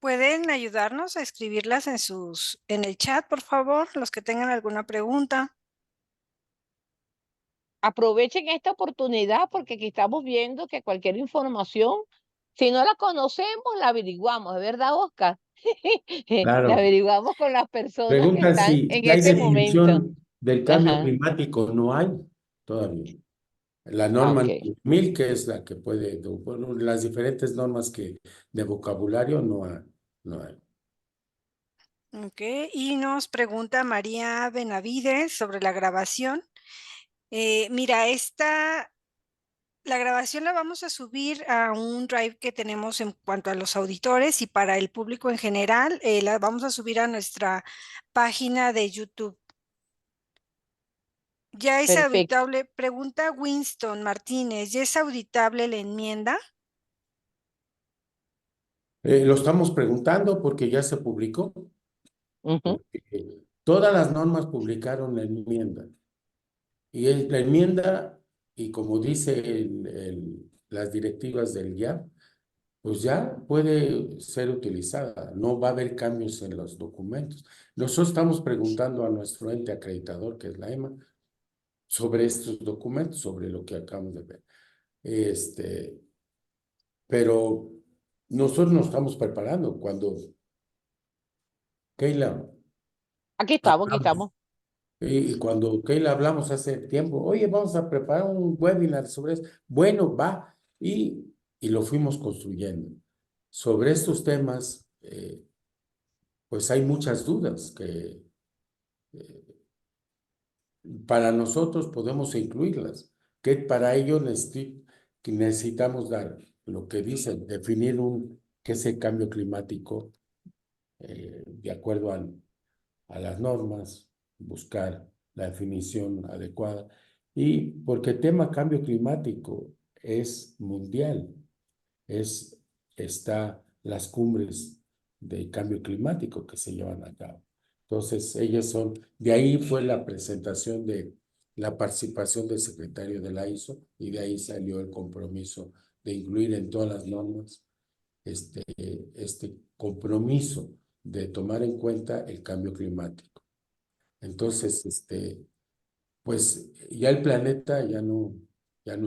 ¿Pueden ayudarnos a escribirlas en el chat, por favor, los que tengan alguna pregunta? Aprovechen esta oportunidad porque aquí estamos viendo que cualquier información, si no la conocemos, la averiguamos, ¿es verdad, Oscar? La Claro. averiguamos con las personas que Pregunta están si en hay este momento. definición del cambio Ajá, climático. No hay todavía. La norma ok. 1000, que es la que puede, bueno, las diferentes normas que de vocabulario no hay. No hay. Ok, y nos pregunta María Benavides sobre la grabación. Mira, la grabación la vamos a subir a un drive que tenemos en cuanto a los auditores y para el público en general, la vamos a subir a nuestra página de YouTube. Ya es Perfecto. auditable, pregunta Winston Martínez, ¿ya es auditable la enmienda? Lo estamos preguntando porque ya se publicó, Ujú. porque todas las normas publicaron la enmienda. Y la enmienda, y como dice las directivas del IAP, pues ya puede ser utilizada. No va a haber cambios en los documentos. Nosotros estamos preguntando a nuestro ente acreditador, que es la EMA, sobre estos documentos, sobre lo que acabamos de ver. Pero nosotros nos estamos preparando. Cuando Keila Aquí estamos, aquí hablamos, estamos. y cuando Keila hablamos hace tiempo, oye, vamos a preparar un webinar sobre eso. Bueno, va, y lo fuimos construyendo. Sobre estos temas, pues hay muchas dudas que para nosotros podemos incluirlas, que para ello que necesitamos dar lo que dicen, definir qué es el cambio climático de acuerdo a las normas, buscar la definición adecuada. Y porque el tema cambio climático es mundial, es, está las cumbres de cambio climático que se llevan a cabo. Entonces, de ahí fue la presentación de la participación del secretario de la ISO y de ahí salió el compromiso de incluir en todas las normas este compromiso de tomar en cuenta el cambio climático. Entonces, pues ya el planeta ya no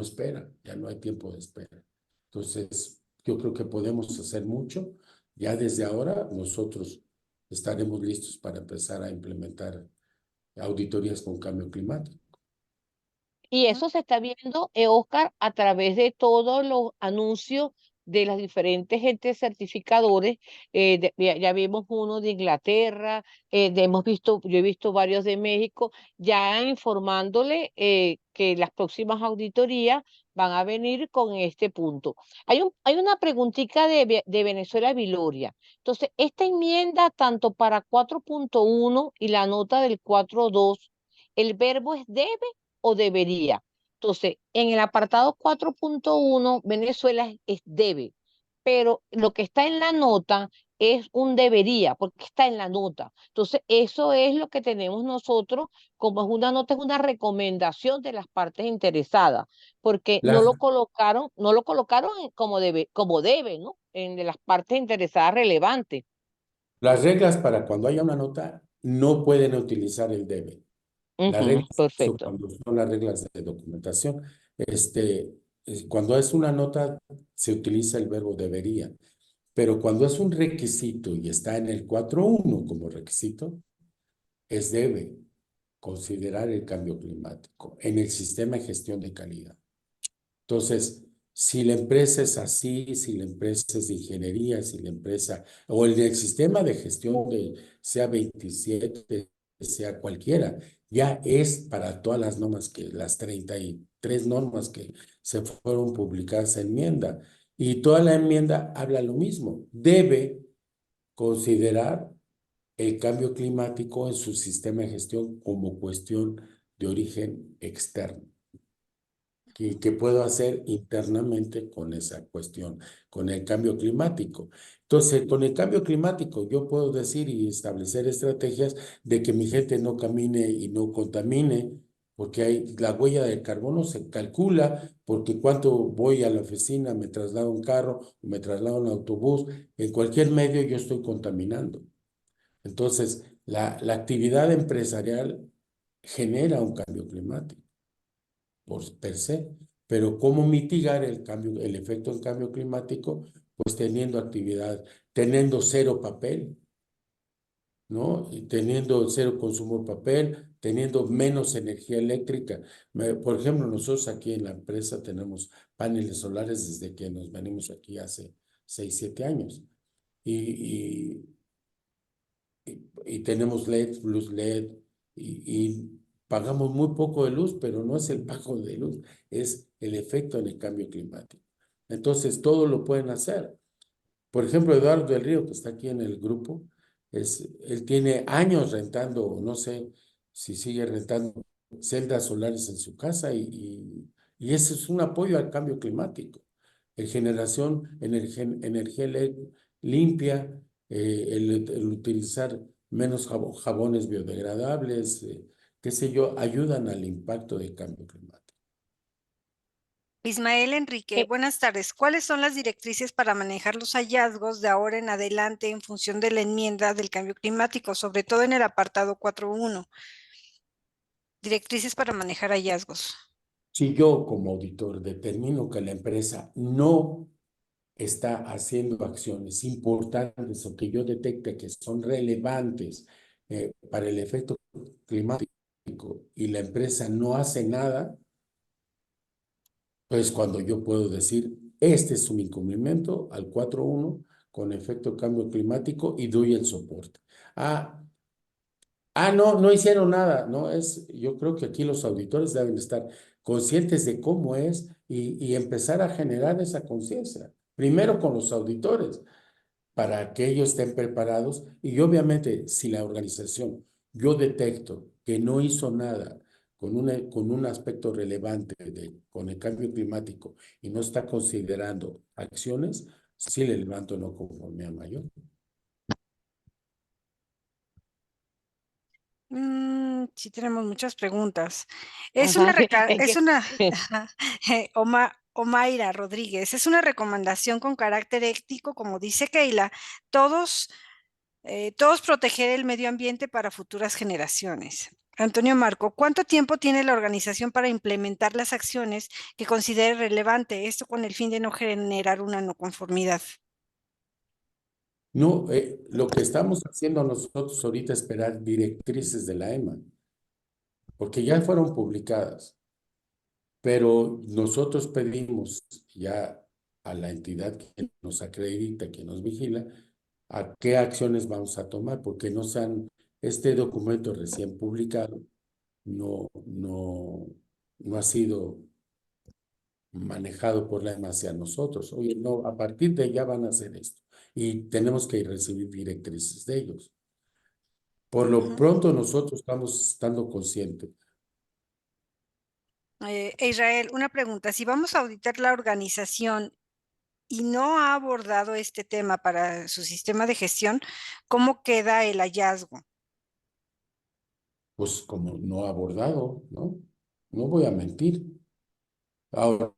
espera, ya no hay tiempo de espera. Entonces, yo creo que podemos hacer mucho. Ya desde ahora nosotros estaremos listos para empezar a implementar auditorías con cambio climático. Y eso se está viendo, Oscar, a través de todos los anuncios de las diferentes entes certificadores. Ya vimos uno de Inglaterra, yo he visto varios de México, ya informándole que las próximas auditorías van a venir con este punto. Hay una preguntita de Venezuela Viloria. Entonces, esta enmienda, tanto para 4.1 y la nota del 4.2, el verbo es debe o debería. Entonces, en el apartado 4.1, Venezuela es debe, pero lo que está en la nota es un debería, porque está en la nota. Entonces, eso es lo que tenemos nosotros, como es una nota, es una recomendación de las partes interesadas, porque Las, no lo colocaron como debe, ¿no? En de las partes interesadas relevantes. las reglas para cuando haya una nota no pueden utilizar el debe. Las Ujú, reglas son perfecto. cuando son las reglas de documentación. Cuando es una nota, se utiliza el verbo debería. Pero cuando es un requisito y está en el 4.1 como requisito, es debe considerar el cambio climático en el sistema de gestión de calidad. Entonces, si la empresa es así, si la empresa es de ingeniería, si la empresa, o el sistema de gestión sea 27, sea cualquiera, ya es para todas las normas las 33 normas que se fueron publicadas en enmienda. Y toda la enmienda habla lo mismo. Debe considerar el cambio climático en su sistema de gestión como cuestión de origen externo que puedo hacer internamente con esa cuestión, con el cambio climático. Entonces, con el cambio climático yo puedo decir y establecer estrategias de que mi gente no camine y no contamine, porque la huella del carbono se calcula, porque cuánto voy a la oficina, me traslado en carro, me traslado en autobús, en cualquier medio yo estoy contaminando. Entonces, la actividad empresarial genera un cambio climático per se. Pero ¿cómo mitigar el efecto del cambio climático? Pues teniendo actividad, teniendo cero papel, ¿no? Y teniendo cero consumo de papel, teniendo menos energía eléctrica. Por ejemplo, nosotros aquí en la empresa tenemos paneles solares desde que nos venimos aquí hace 6, 7 años. Y, y tenemos LED, luz LED, y pagamos muy poco de luz, pero no es el pago de luz, es el efecto en el cambio climático. Entonces, todo lo pueden hacer. Por ejemplo, Eduardo del Río, que está aquí en el grupo, él tiene años rentando, no sé si sigue rentando celdas solares en su casa y eso es un apoyo al cambio climático. En generación, energía limpia, el utilizar menos jabones biodegradables, qué sé yo, ayudan al impacto del cambio climático. Ismael Enrique, Eh, buenas tardes. ¿Cuáles son las directrices para manejar los hallazgos de ahora en adelante en función de la enmienda del cambio climático, sobre todo en el apartado 4.1? Directrices para manejar hallazgos. Si yo como auditor determino que la empresa no está haciendo acciones importantes o que yo detecte que son relevantes para el efecto climático y la empresa no hace nada, pues cuando yo puedo decir, este es un incumplimiento al 4.1 con efecto cambio climático y doy el soporte. No, no hicieron nada, ¿no? Yo creo que aquí los auditores deben estar conscientes de cómo es y empezar a generar esa conciencia. Primero con los auditores, para que ellos estén preparados y obviamente si la organización, yo detecto que no hizo nada con un aspecto relevante con el cambio climático y no está considerando acciones, sí le levanto no conformidad mayor. Sí, tenemos muchas preguntas. Ajá, es Es que una, Omaira Rodríguez, es una recomendación con carácter ético, como dice Keila, todos, todos proteger el medio ambiente para futuras generaciones. Antonio Marco, ¿cuánto tiempo tiene la organización para implementar las acciones que considere relevante? Esto con el fin de no generar una no conformidad. No, lo que estamos haciendo nosotros ahorita es esperar directrices de la EMA, porque ya fueron publicadas, pero nosotros pedimos ya a la entidad que nos acredita, que nos vigila, a qué acciones vamos a tomar, porque este documento recién publicado no ha sido manejado por la EMA hacia nosotros. Oye, no, a partir de ya van a hacer esto y tenemos que recibir directrices de ellos. Por lo Ujú. pronto nosotros estamos estando conscientes. Israel, una pregunta. Si vamos a auditar la organización y no ha abordado este tema para su sistema de gestión, ¿cómo queda el hallazgo? Pues como no abordado, ¿no? No voy a mentir. Ahora,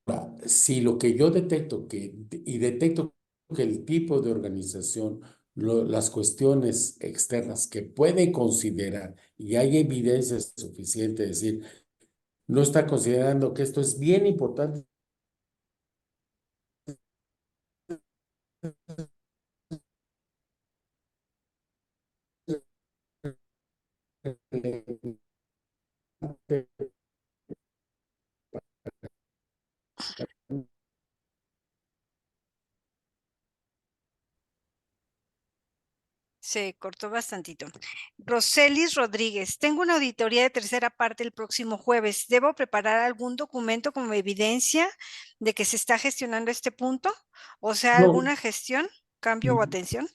si lo que yo detecto y detecto que el tipo de organización, las cuestiones externas que puede considerar y hay evidencia suficiente de decir, no está considerando que esto es bien importante Se cortó bastantito. Roselis Rodríguez, tengo una auditoría de tercera parte el próximo jueves. ¿Debo preparar algún documento como evidencia de que se está gestionando este punto? O sea, no, alguna gestión, cambio o atención.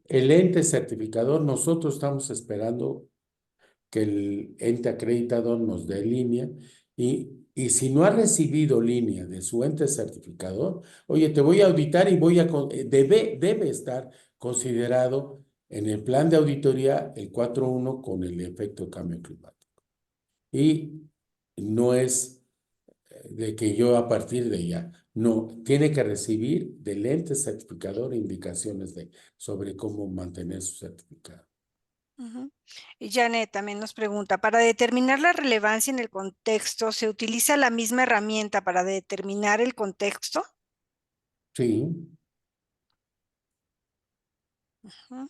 el ente certificador, nosotros estamos esperando que el ente acreditador nos dé línea y si no ha recibido línea de su ente certificador, oye, te voy a auditar y debe estar considerado en el plan de auditoría el 4.1 con el efecto de cambio climático. Y no es de que yo a partir de ya, no, tiene que recibir del ente certificador indicaciones sobre cómo mantener su certificado. Ujú. Y Janet también nos pregunta, para determinar la relevancia en el contexto, ¿se utiliza la misma herramienta para determinar el contexto? Sí. Ujú.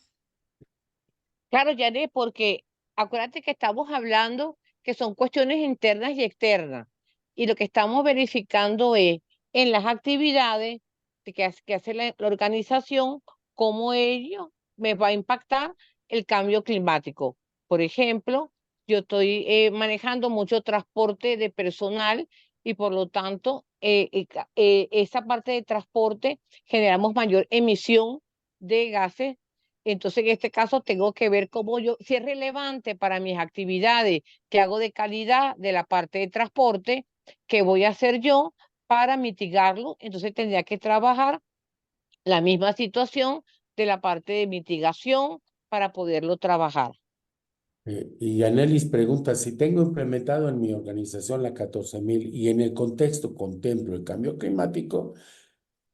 claro, Janet, porque acuérdate que estamos hablando que son cuestiones internas y externas. Y lo que estamos verificando es en las actividades que hace la organización, cómo ello me va a impactar el cambio climático. Por ejemplo, yo estoy manejando mucho transporte de personal y por lo tanto, esa parte de transporte generamos mayor emisión de gases Entonces, en este caso, tengo que ver cómo yo, si es relevante para mis actividades que hago de calidad de la parte de transporte, que voy a hacer yo para mitigarlo. Entonces, tendría que trabajar la misma situación de la parte de mitigación para poderlo trabajar. Y Anelis pregunta, si tengo implementado en mi organización la 14.000 y en el contexto contemplo el cambio climático,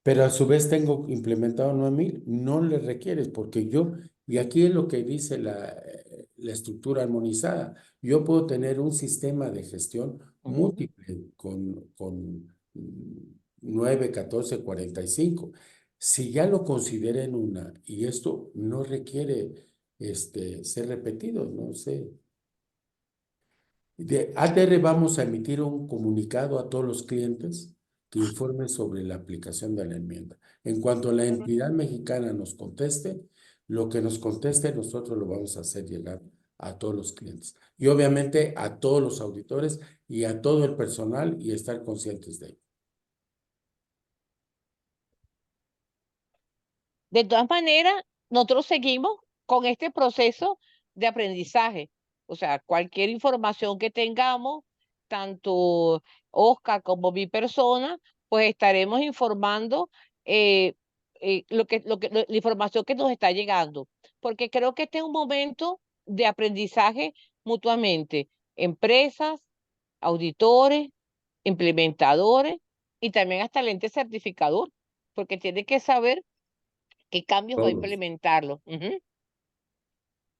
pero a su vez tengo implementado 9.000, no le requieres, porque yo, y aquí es lo que dice la estructura armonizada, yo puedo tener un sistema de gestión múltiple con 9, 14, 45. Si ya lo considera en una, y esto no requiere ser repetido, no sé. De ATR vamos a emitir un comunicado a todos los clientes que informen sobre la aplicación de la enmienda. En cuanto la entidad mexicana nos conteste, lo que nos conteste nosotros lo vamos a hacer llegar a todos los clientes. Y obviamente a todos los auditores y a todo el personal y estar conscientes de ello. De todas maneras, nosotros seguimos con este proceso de aprendizaje. O sea, cualquier información que tengamos, tanto Oscar como mi persona, pues estaremos informando la información que nos está llegando. Porque creo que este es un momento de aprendizaje mutuamente. Empresas, auditores, implementadores y también hasta el ente certificador, porque tiene que saber qué cambios va a Todos. implementarlo.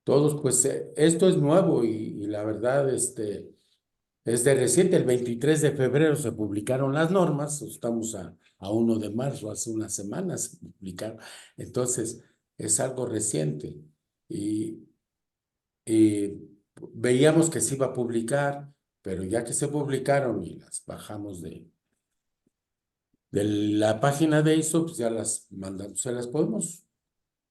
Todos, pues esto es nuevo y la verdad, es de reciente, el 23 de febrero se publicaron las normas, estamos a 1 de marzo, hace unas semanas se publicaron, entonces es algo reciente y veíamos que se iba a publicar, pero ya que se publicaron y las bajamos de la página de ISO, pues ya las mandamos, se las podemos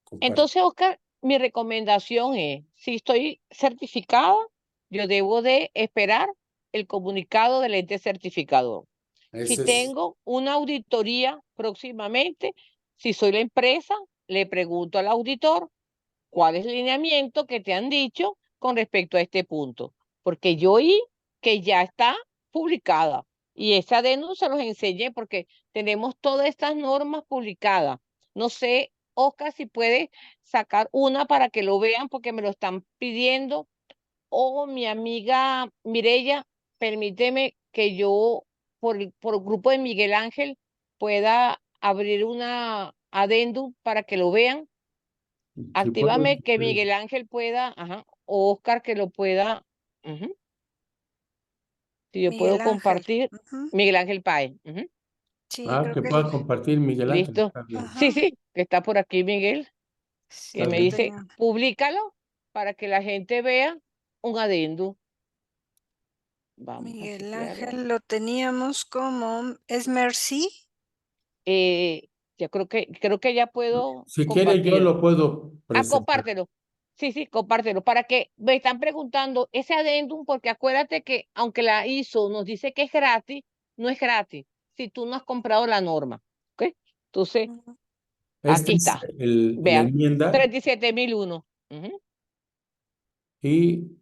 compartir. Entonces, Oscar, mi recomendación es, si estoy certificada, yo debo de esperar el comunicado del ente certificador. Si Ese es tengo una auditoría próximamente, si soy la empresa, le pregunto al auditor cuál es el lineamiento que te han dicho con respecto a este punto. Porque yo oí que ya está publicada y esa denuncia los enseñé porque tenemos todas estas normas publicadas. No sé, Oscar, si puedes sacar una para que lo vean porque me lo están pidiendo. O mi amiga Mireya, permíteme que yo, por el grupo de Miguel Ángel, pueda abrir una adendum para que lo vean. si puedo, Actívame que Miguel Ángel pueda, o Oscar que lo pueda. Si yo puedo Miguel Ángel. compartir, Ujú. Miguel Ángel Páez. Sí, creo que que pueda compartir Miguel Ángel, Listo. está bien, Sí, ajá, sí, que está por aquí Miguel, que está sí, me lo bien. dice, tenía. públicalo para que la gente vea un adendo. Vamos a Miguel chequearlo. Ángel lo teníamos como, ¿es Mercy? Eh, ya creo que ya puedo Si quiere, yo compartir. lo puedo presentar. Compártelo. Sí, sí, compártelo. Para que me están preguntando ese adendum, porque acuérdate que aunque la ISO nos dice que es gratis, no es gratis si tú no has comprado la norma. ¿Ok? Entonces, Ujú. aquí Esta es está. la Vean, enmienda 37.001. y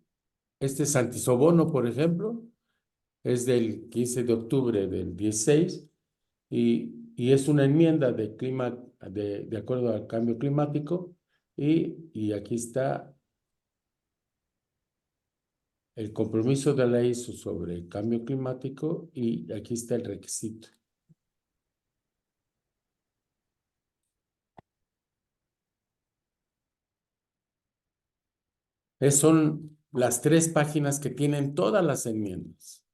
este es antisobono, por ejemplo, es del 15 de octubre del 16 y es una enmienda de clima, de acuerdo al cambio climático y aquí está el compromiso de la ISO sobre el cambio climático y aquí está el requisito. Son las 3 páginas que tienen todas las enmiendas.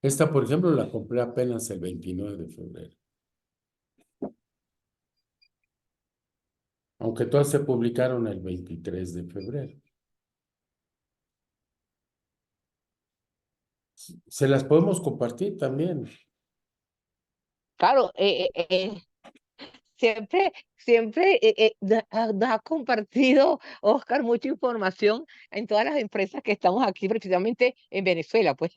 Esta, por ejemplo, la compré apenas el 29 de febrero. Aunque todas se publicaron el 23 de febrero. Se las podemos compartir también. Claro, siempre nos ha compartido, Oscar, mucha información en todas las empresas que estamos aquí, precisamente en Venezuela, pues.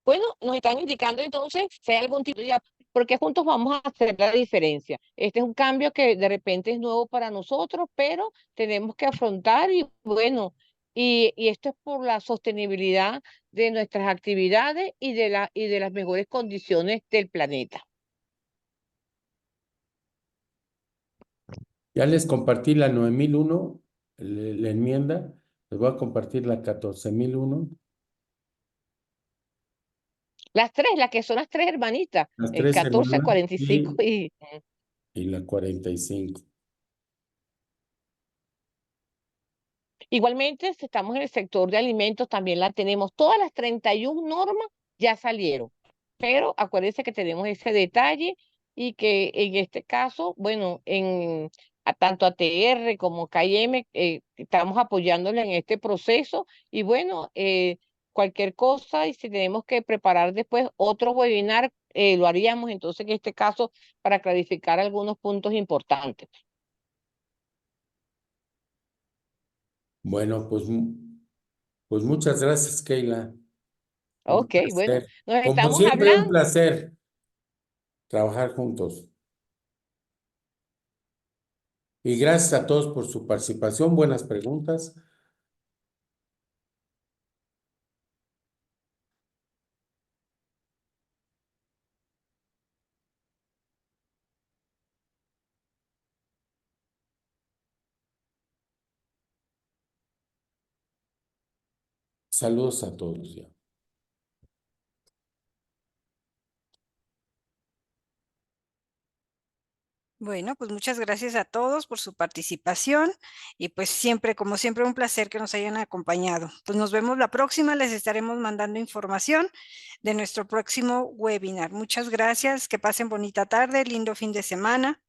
Bueno, nos están indicando entonces si hay algún tipo de, porque juntos vamos a hacer la diferencia. Este es un cambio que de repente es nuevo para nosotros, pero tenemos que afrontar y bueno, y esto es por la sostenibilidad de nuestras actividades y de las mejores condiciones del planeta. Ya les compartí la 9001, la enmienda. Les voy a compartir la 14001, Las que son las tres hermanitas, las el tres 14, hermanas 45 y la 45. igualmente, si estamos en el sector de alimentos, también la tenemos. Todas las 31 normas ya salieron, pero acuérdense que tenemos ese detalle y que en este caso, bueno, tanto ATR como KM estamos apoyándole en este proceso y bueno, cualquier cosa y si tenemos que preparar después otro webinar, lo haríamos entonces en este caso para clarificar algunos puntos importantes. Bueno, pues muchas gracias, Keila. Un Ok, bueno, placer. nos Como estamos siempre, un hablando. placer trabajar juntos. Y gracias a todos por su participación, buenas preguntas. Saludos a todos ya. Bueno, pues muchas gracias a todos por su participación y pues siempre, como siempre, un placer que nos hayan acompañado. Pues nos vemos la próxima, les estaremos mandando información de nuestro próximo webinar. Muchas gracias, que pasen bonita tarde, lindo fin de semana.